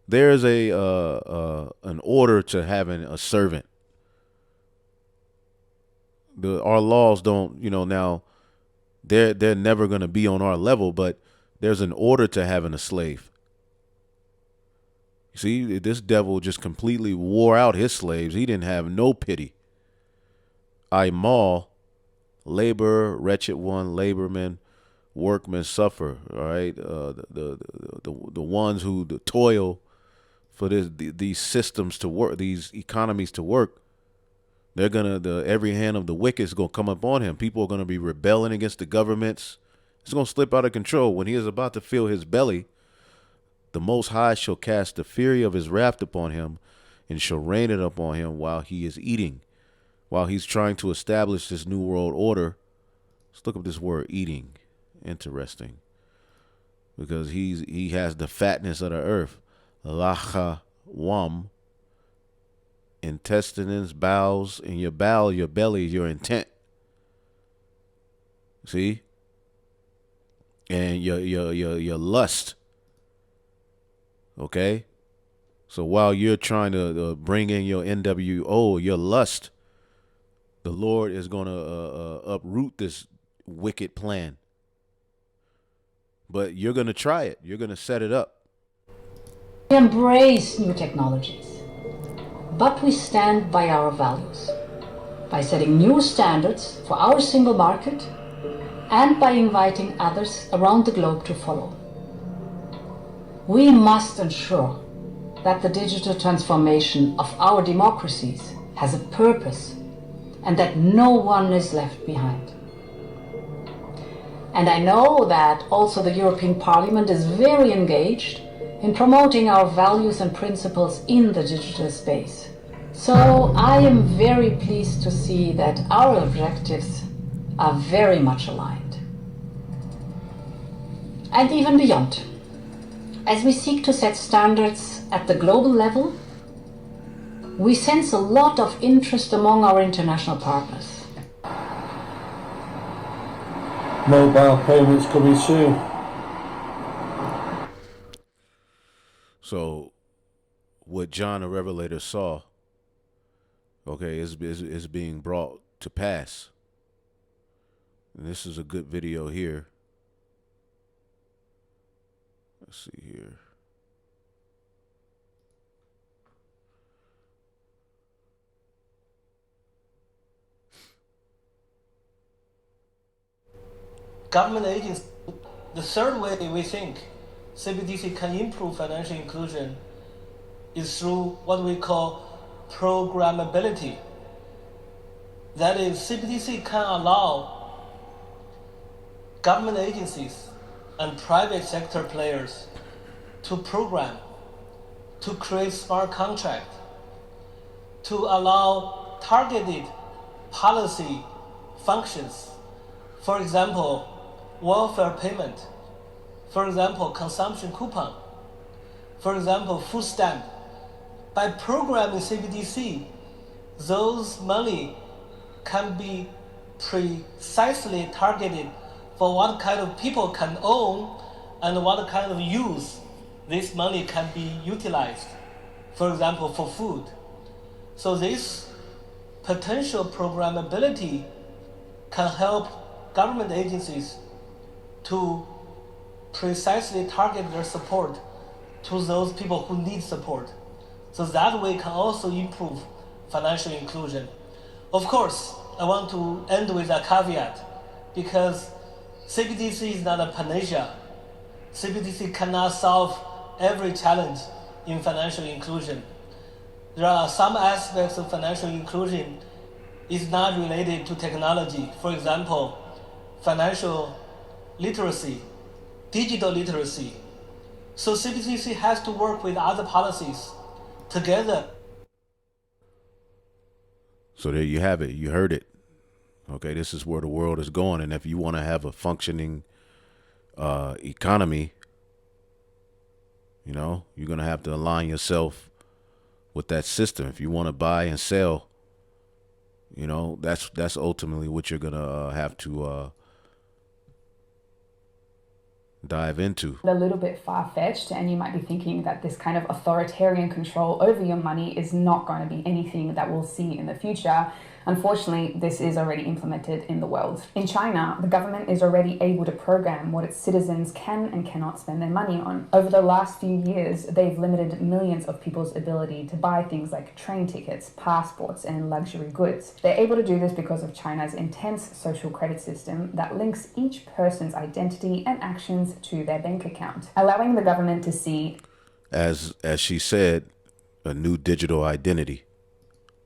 there's an order to having a servant. Our laws don't, now they're never going to be on our level, but there's an order to having a slave. See, this devil just completely wore out his slaves. He didn't have no pity. I maul, labor, wretched one, laborman, workmen suffer. All right, the ones who toil for these systems to work, these economies to work. They're every hand of the wicked is gonna come upon him. People are gonna be rebelling against the governments. It's gonna slip out of control. When he is about to fill his belly, the Most High shall cast the fury of his wrath upon him, and shall rain it upon him while he is eating, while he's trying to establish this new world order. Let's look up this word eating. Interesting, because he has the fatness of the earth. Lacha wam. Intestines, bowels, and your belly, your intent. See, and your lust. Okay, so while you're trying to bring in your NWO, your lust, the Lord is going to uproot this wicked plan. But you're going to try it. You're going to set it up. We embrace new technologies, but we stand by our values, by setting new standards for our single market and by inviting others around the globe to follow. We must ensure that the digital transformation of our democracies has a purpose and that no one is left behind. And I know that also the European Parliament is very engaged in promoting our values and principles in the digital space. So I am very pleased to see that our objectives are very much aligned. And even beyond. As we seek to set standards at the global level, we sense a lot of interest among our international partners. Mobile payments coming soon. So, what John the Revelator saw, okay, is being brought to pass. And this is a good video here. Let's see here. Government agencies, the third way we think CBDC can improve financial inclusion is through what we call programmability. That is, CBDC can allow government agencies and private sector players to program, to create smart contract, to allow targeted policy functions. For example, welfare payment. For example, consumption coupon. For example, food stamp. By programming CBDC, those money can be precisely targeted for what kind of people can own and what kind of use this money can be utilized, for example, for food. So this potential programmability can help government agencies to precisely target their support to those people who need support. So that way can also improve financial inclusion. Of course, I want to end with a caveat, because CBDC is not a panacea. CBDC cannot solve every challenge in financial inclusion. There are some aspects of financial inclusion is not related to technology. For example, financial literacy, digital literacy. So CBDC has to work with other policies together. So there you have it. You heard it. Okay, this is where the world is going. And if you want to have a functioning economy, you know, you're going to have to align yourself with that system. If you want to buy and sell, you know, that's ultimately what you're going to have to dive into. A little bit far-fetched, and you might be thinking that this kind of authoritarian control over your money is not going to be anything that we'll see in the future. Unfortunately, this is already implemented in the world. In China, the government is already able to program what its citizens can and cannot spend their money on. Over the last few years, they've limited millions of people's ability to buy things like train tickets, passports, and luxury goods. They're able to do this because of China's intense social credit system that links each person's identity and actions to their bank account, allowing the government to see, as she said, a new digital identity,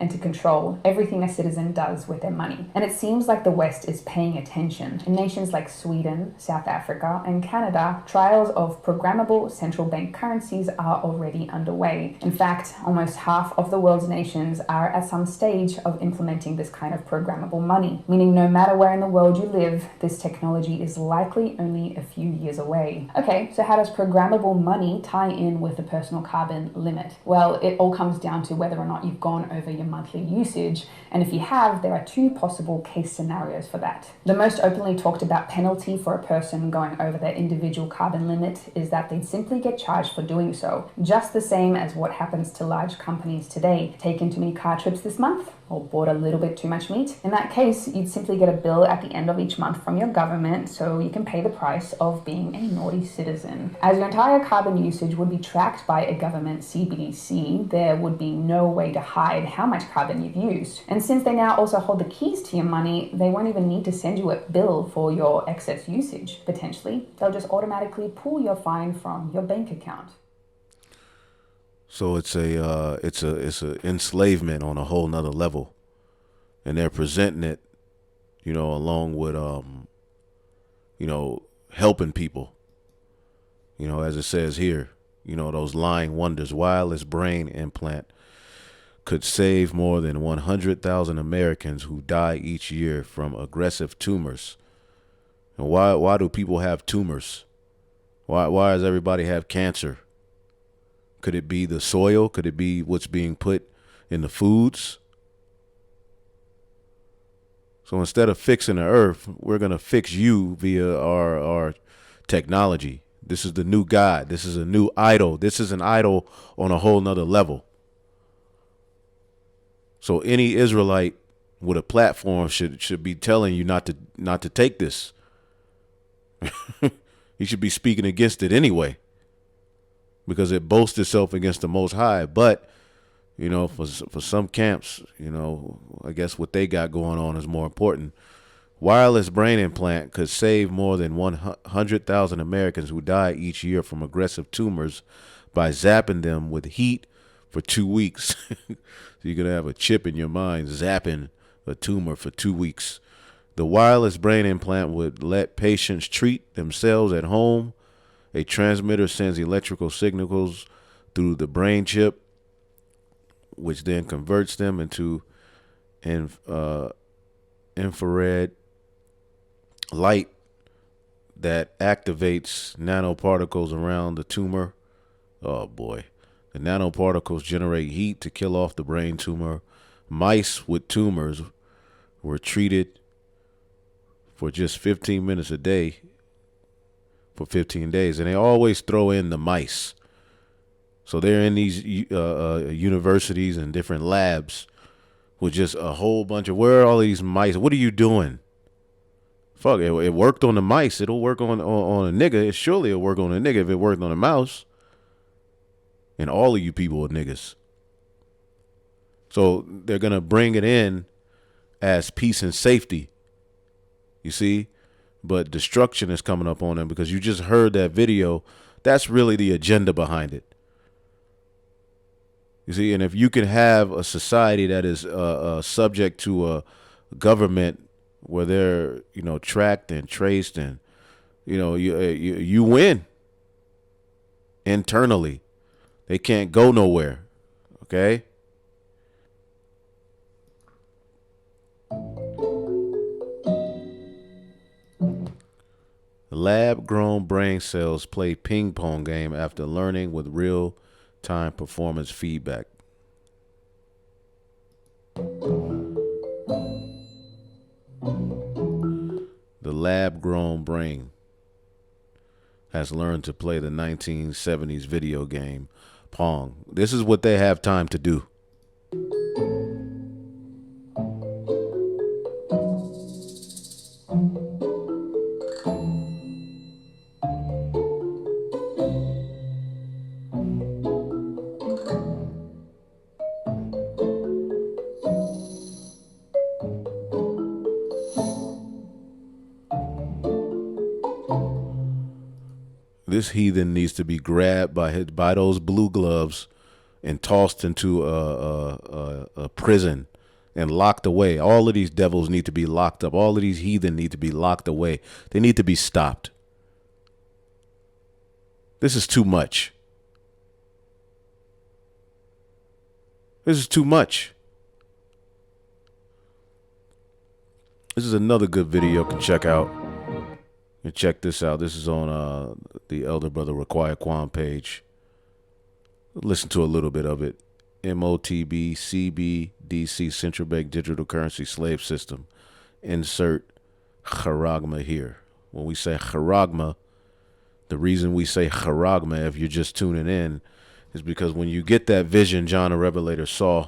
and to control everything a citizen does with their money. And it seems like the West is paying attention. In nations like Sweden, South Africa, and Canada, trials of programmable central bank currencies are already underway. In fact, almost half of the world's nations are at some stage of implementing this kind of programmable money, meaning no matter where in the world you live, this technology is likely only a few years away. Okay, so how does programmable money tie in with the personal carbon limit? Well, it all comes down to whether or not you've gone over your monthly usage, and if you have, there are two possible case scenarios for that. The most openly talked about penalty for a person going over their individual carbon limit is that they'd simply get charged for doing so, just the same as what happens to large companies today. Taken too many car trips this month, or bought a little bit too much meat. In that case, you'd simply get a bill at the end of each month from your government, so you can pay the price of being a naughty citizen. As your entire carbon usage would be tracked by a government CBDC, there would be no way to hide how much carbon you've used. And since they now also hold the keys to your money, they won't even need to send you a bill for your excess usage, potentially. They'll just automatically pull your fine from your bank account. So it's a enslavement on a whole nother level, and they're presenting it, you know, along with you know, helping people, you know, as it says here, you know, those lying wonders. Wireless brain implant could save more than 100,000 Americans who die each year from aggressive tumors. And why do people have tumors? Why does everybody have cancer? Could it be the soil? Could it be what's being put in the foods? So instead of fixing the earth, we're going to fix you via our technology. This is the new God. This is a new idol. This is an idol on a whole nother level. So any Israelite with a platform should be telling you not to take this. You should be speaking against it anyway, because it boasts itself against the Most High. But, you know, for some camps, you know, I guess what they got going on is more important. Wireless brain implant could save more than 100,000 Americans who die each year from aggressive tumors by zapping them with heat for 2 weeks. So you're going to have a chip in your mind zapping a tumor for 2 weeks. The wireless brain implant would let patients treat themselves at home. A transmitter sends electrical signals through the brain chip, which then converts them into infrared light that activates nanoparticles around the tumor. Oh boy. The nanoparticles generate heat to kill off the brain tumor. Mice with tumors were treated for just 15 minutes a day for 15 days. And they always throw in the mice. So they're in these universities and different labs with just a whole bunch of, where are all these mice? What are you doing? Fuck, it worked on the mice. It'll work on a nigga. Surely it'll work on a nigga if it worked on a mouse. And all of you people are niggas. So they're going to bring it in as peace and safety. You see? But destruction is coming up on them because you just heard that video. That's really the agenda behind it. You see? And if you can have a society that is subject to a government where they're, tracked and traced, and, you win internally. They can't go nowhere. Okay? Lab-grown brain cells play ping pong game after learning with real-time performance feedback. The lab-grown brain has learned to play the 1970s video game Pong. This is what they have time to do. This heathen needs to be grabbed by those blue gloves and tossed into a prison and locked away. All of these devils need to be locked up. All of these heathen need to be locked away. They need to be stopped. This is too much. This is too much. This is another good video you can check out. And check this out. This is on the Elder Brother Require Quan page. Listen to a little bit of it. MOTB CBDC Central Bank Digital Currency Slave System. Insert charagma here. When we say charagma, the reason we say charagma, if you're just tuning in, is because when you get that vision John the Revelator saw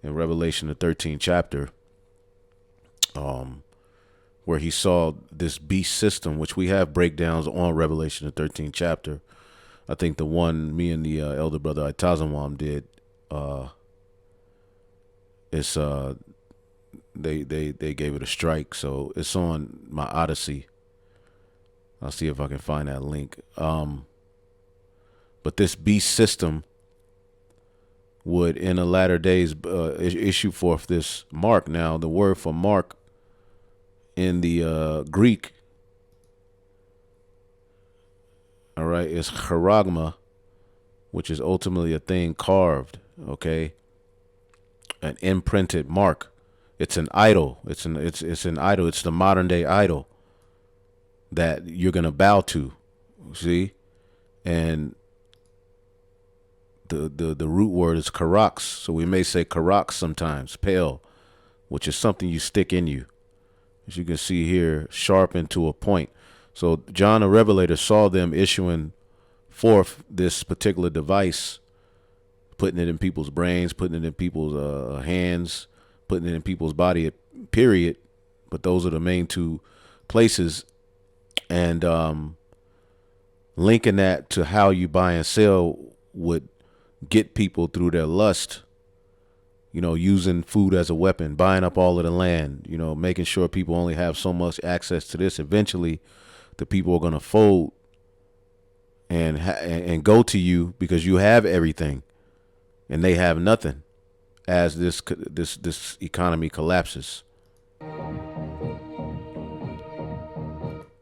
in Revelation the 13th chapter, where he saw this beast system, which we have breakdowns on Revelation the 13th chapter. I think the one me and the elder brother Itazawam did, it's they gave it a strike, so it's on my Odyssey. I'll see if I can find that link. But this beast system would in the latter days issue forth this mark. Now the word for mark in the Greek, all right, is charagma, which is ultimately a thing carved, okay, an imprinted mark. It's an idol. It's an idol. It's the modern day idol that you're gonna bow to, see, and the root word is karax. So we may say karax sometimes, pale, which is something you stick in you. As you can see here, sharpened to a point. So John the Revelator saw them issuing forth this particular device, putting it in people's brains, putting it in people's hands, putting it in people's body, period. But those are the main two places. And linking that to how you buy and sell would get people through their lust, using food as a weapon, buying up all of the land, making sure people only have so much access to this. Eventually, the people are going to fold and go to you because you have everything and they have nothing as this economy collapses.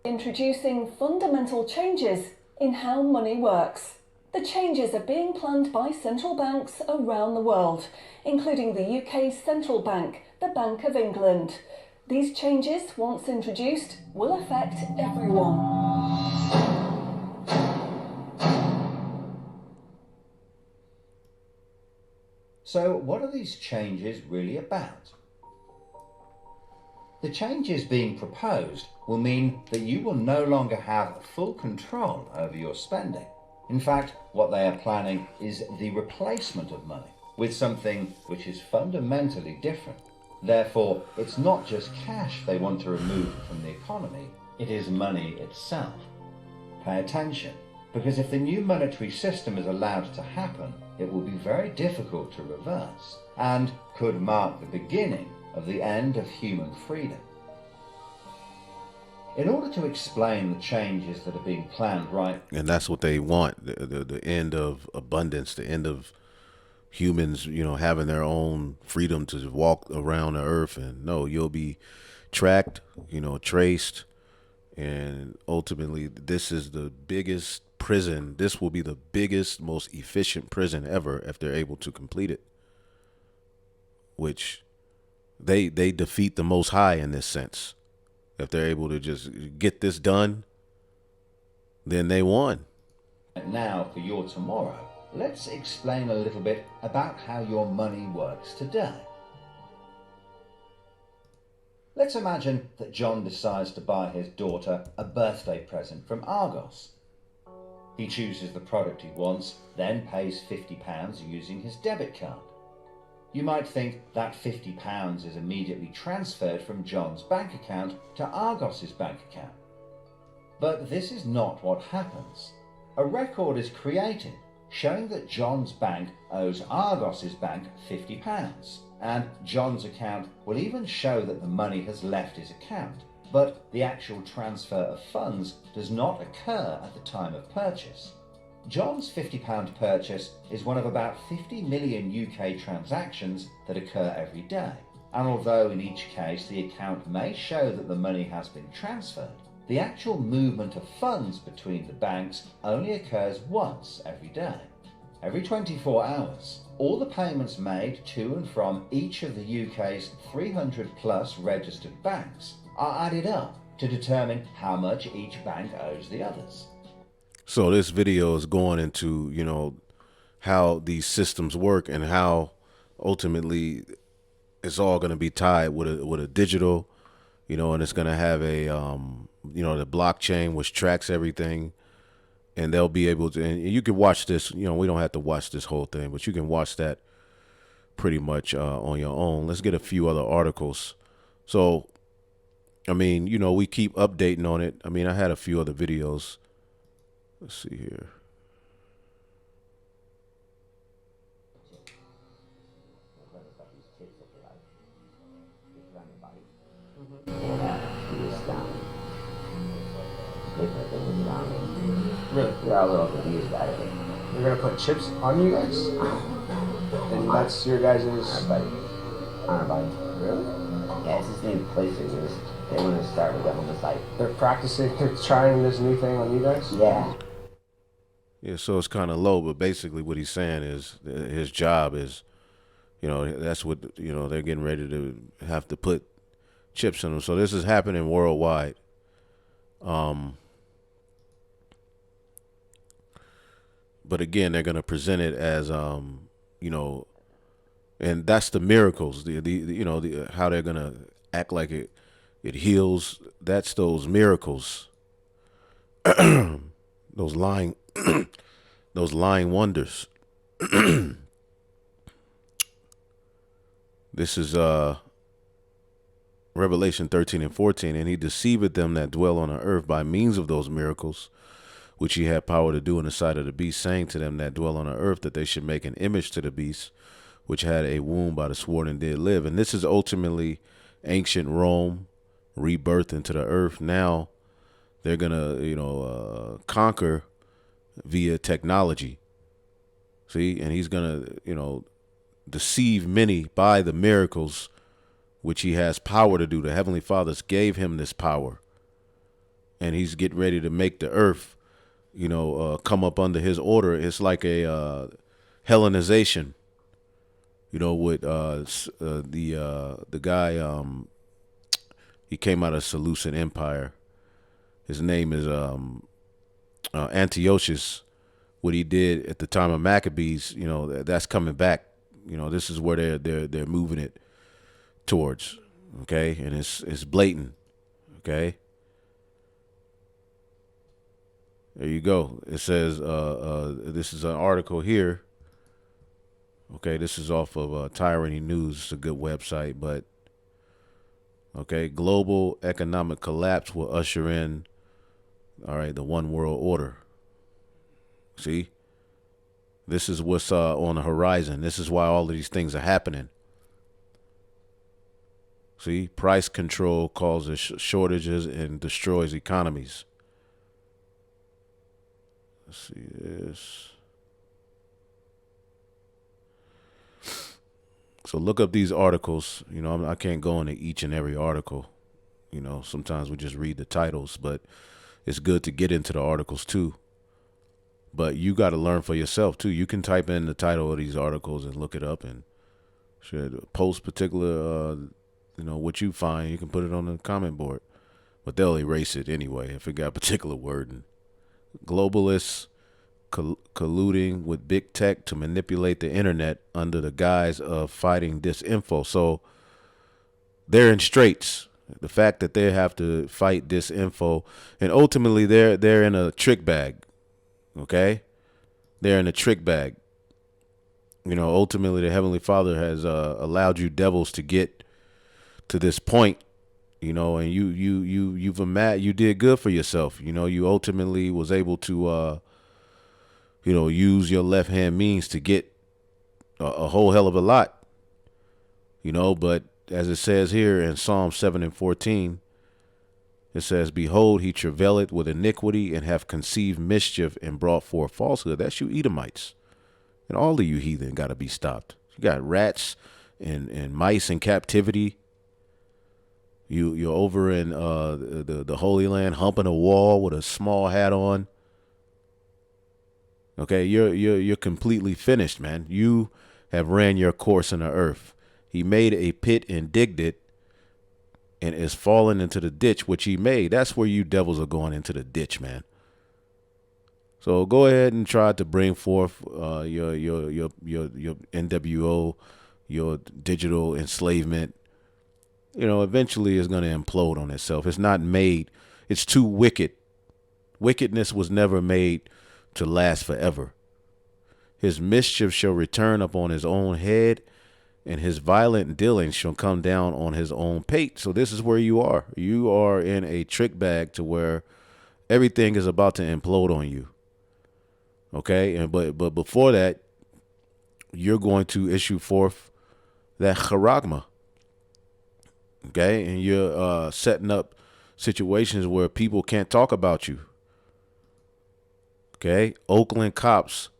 Introducing fundamental changes in how money works. The changes are being planned by central banks around the world, including the UK's central bank, the Bank of England. These changes, once introduced, will affect everyone. So what are these changes really about? The changes being proposed will mean that you will no longer have full control over your spending. In fact, what they are planning is the replacement of money with something which is fundamentally different. Therefore, it's not just cash they want to remove from the economy, it is money itself. Pay attention, because if the new monetary system is allowed to happen, it will be very difficult to reverse, and could mark the beginning of the end of human freedom. In order to explain the changes that are being planned right... And that's what they want, the end of abundance, the end of humans, having their own freedom to walk around the earth. And no, you'll be tracked, traced. And ultimately, this is the biggest prison. This will be the biggest, most efficient prison ever if they're able to complete it. Which they defeat the Most High in this sense. If they're able to just get this done, then they won. Now, for your tomorrow, let's explain a little bit about how your money works today. Let's imagine that John decides to buy his daughter a birthday present from Argos. He chooses the product he wants, then pays £50 using his debit card. You might think that £50 is immediately transferred from John's bank account to Argos's bank account. But this is not what happens. A record is created showing that John's bank owes Argos's bank £50, and John's account will even show that the money has left his account, but the actual transfer of funds does not occur at the time of purchase. John's £50 purchase is one of about 50 million UK transactions that occur every day, and although in each case the account may show that the money has been transferred, the actual movement of funds between the banks only occurs once every day. Every 24 hours, all the payments made to and from each of the UK's 300 plus registered banks are added up to determine how much each bank owes the others. So this video is going into, how these systems work and how ultimately it's all going to be tied with a digital, and it's going to have a, the blockchain which tracks everything, and they'll be able to, and you can watch this, we don't have to watch this whole thing, but you can watch that pretty much on your own. Let's get a few other articles. So, we keep updating on it. I had a few other videos. Let's see here. Really? You're a little confused about it. You're gonna put chips on you guys? And that's your guys' Our buddy. Really? Yeah, it's this new place they want to start with on the site. They're practicing, they're trying this new thing on you guys? Yeah. Yeah, so it's kind of low, but basically what he's saying is his job is, that's what, they're getting ready to have to put chips in them. So this is happening worldwide. But again, they're going to present it as, and that's the miracles, how they're going to act like it heals. That's those miracles, those lying wonders. This is Revelation 13:14, and he deceiveth them that dwell on the earth by means of those miracles, which he had power to do in the sight of the beast, saying to them that dwell on the earth that they should make an image to the beast, which had a womb by the sword and did live. And this is ultimately ancient Rome rebirth into the earth. Now they're gonna, conquer via technology. See, and he's gonna, deceive many by the miracles which he has power to do. The Heavenly Fathers gave him this power, and he's getting ready to make the earth, come up under his order. It's like a Hellenization, with the guy. He came out of Seleucid Empire. His name is Antiochus. What he did at the time of Maccabees, that's coming back. This is where they're moving it towards. Okay, and it's blatant. Okay. There you go. It says, this is an article here. Okay, this is off of Tyranny News. It's a good website, but okay, global economic collapse will usher in, all right, the one world order. See, this is what's on the horizon. This is why all of these things are happening. See, price control causes shortages and destroys economies. Let's see this. So look up these articles. You know, I can't go into each and every article. You know, sometimes we just read the titles, but it's good to get into the articles too. But you got to learn for yourself too. You can type in the title of these articles and look it up and should post particular, what you find. You can put it on the comment board, but they'll erase it anyway if it got a particular word. And globalists colluding with big tech to manipulate the internet under the guise of fighting disinfo. So they're in straits. The fact that they have to fight disinfo, and ultimately they're in a trick bag. Okay, they're in a trick bag. You know, ultimately the Heavenly Father has allowed you devils to get to this point. You know, and you did good for yourself. You know, you ultimately was able to use your left hand means to get a whole hell of a lot. You know, but as it says here in Psalm 7:14, it says, "Behold, he travaileth with iniquity and have conceived mischief and brought forth falsehood." That's you Edomites. And all of you heathen got to be stopped. You got rats and mice in captivity. You're over in the Holy Land humping a wall with a small hat on. Okay, you're completely finished, man. You have ran your course in the earth. He made a pit and digged it, and is falling into the ditch which he made. That's where you devils are going, into the ditch, man. So go ahead and try to bring forth your NWO, your digital enslavement. You know, eventually it's going to implode on itself. It's not made. It's too wicked. Wickedness was never made to last forever. His mischief shall return upon his own head, and his violent dealings shall come down on his own pate. So this is where you are. You are in a trick bag to where everything is about to implode on you. Okay, and but before that, you're going to issue forth that charagma. Okay, and you're setting up situations where people can't talk about you. Okay, Oakland cops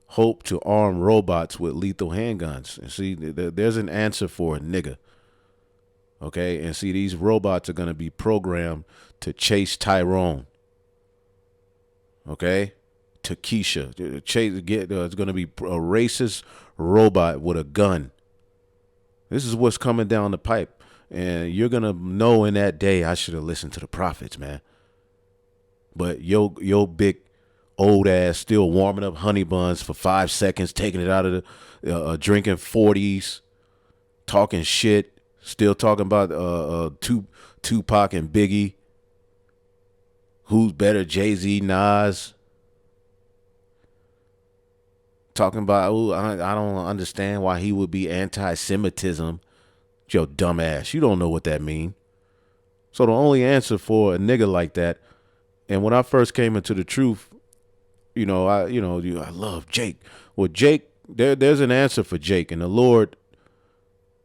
hope to arm robots with lethal handguns. And see, there's an answer for a nigga. Okay, and see, these robots are going to be programmed to chase Tyrone. Okay, to Keisha. It's going to be a racist robot with a gun. This is what's coming down the pipe. And you're going to know in that day, I should have listened to the prophets, man. But yo big old ass still warming up honey buns for 5 seconds, taking it out of the drinking 40s, talking shit, still talking about Tupac and Biggie. Who's better, Jay-Z, Nas? Talking about, I don't understand why he would be anti-Semitism. Yo, dumbass, you don't know what that mean. So the only answer for a nigga like that, and when I first came into the truth, I love Jake. Well, Jake, there's an answer for Jake, and the Lord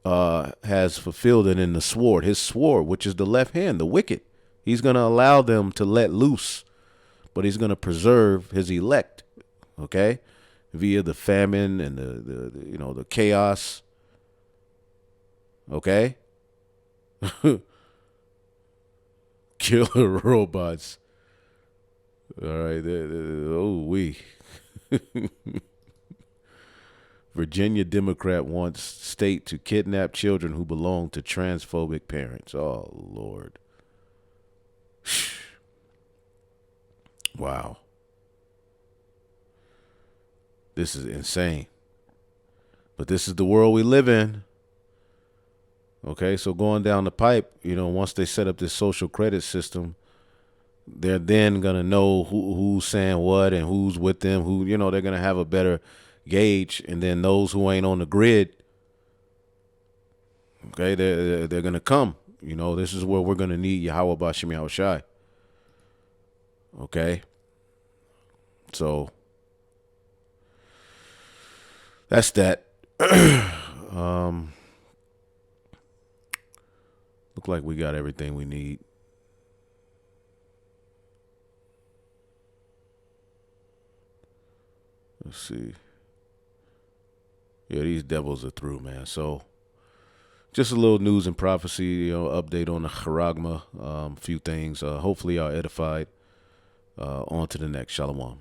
has fulfilled it in the sword, his sword, which is the left hand, the wicked. He's going to allow them to let loose, but he's going to preserve his elect, okay, via the famine and the chaos, okay. Killer robots. All right. Virginia Democrat wants state to kidnap children who belong to transphobic parents. Oh, Lord. Wow. This is insane. But this is the world we live in. Okay, so going down the pipe, once they set up this social credit system, they're then gonna know who's saying what and who's with them. Who, they're gonna have a better gauge. And then those who ain't on the grid, okay, they're gonna come. This is where we're gonna need Yahweh Bashim Yahweh Shai. Okay, so that's that. Look like we got everything we need. Let's see. Yeah, these devils are through, man. So just a little news and prophecy, update on the charagma, few things. Hopefully y'all edified. On to the next. Shalom.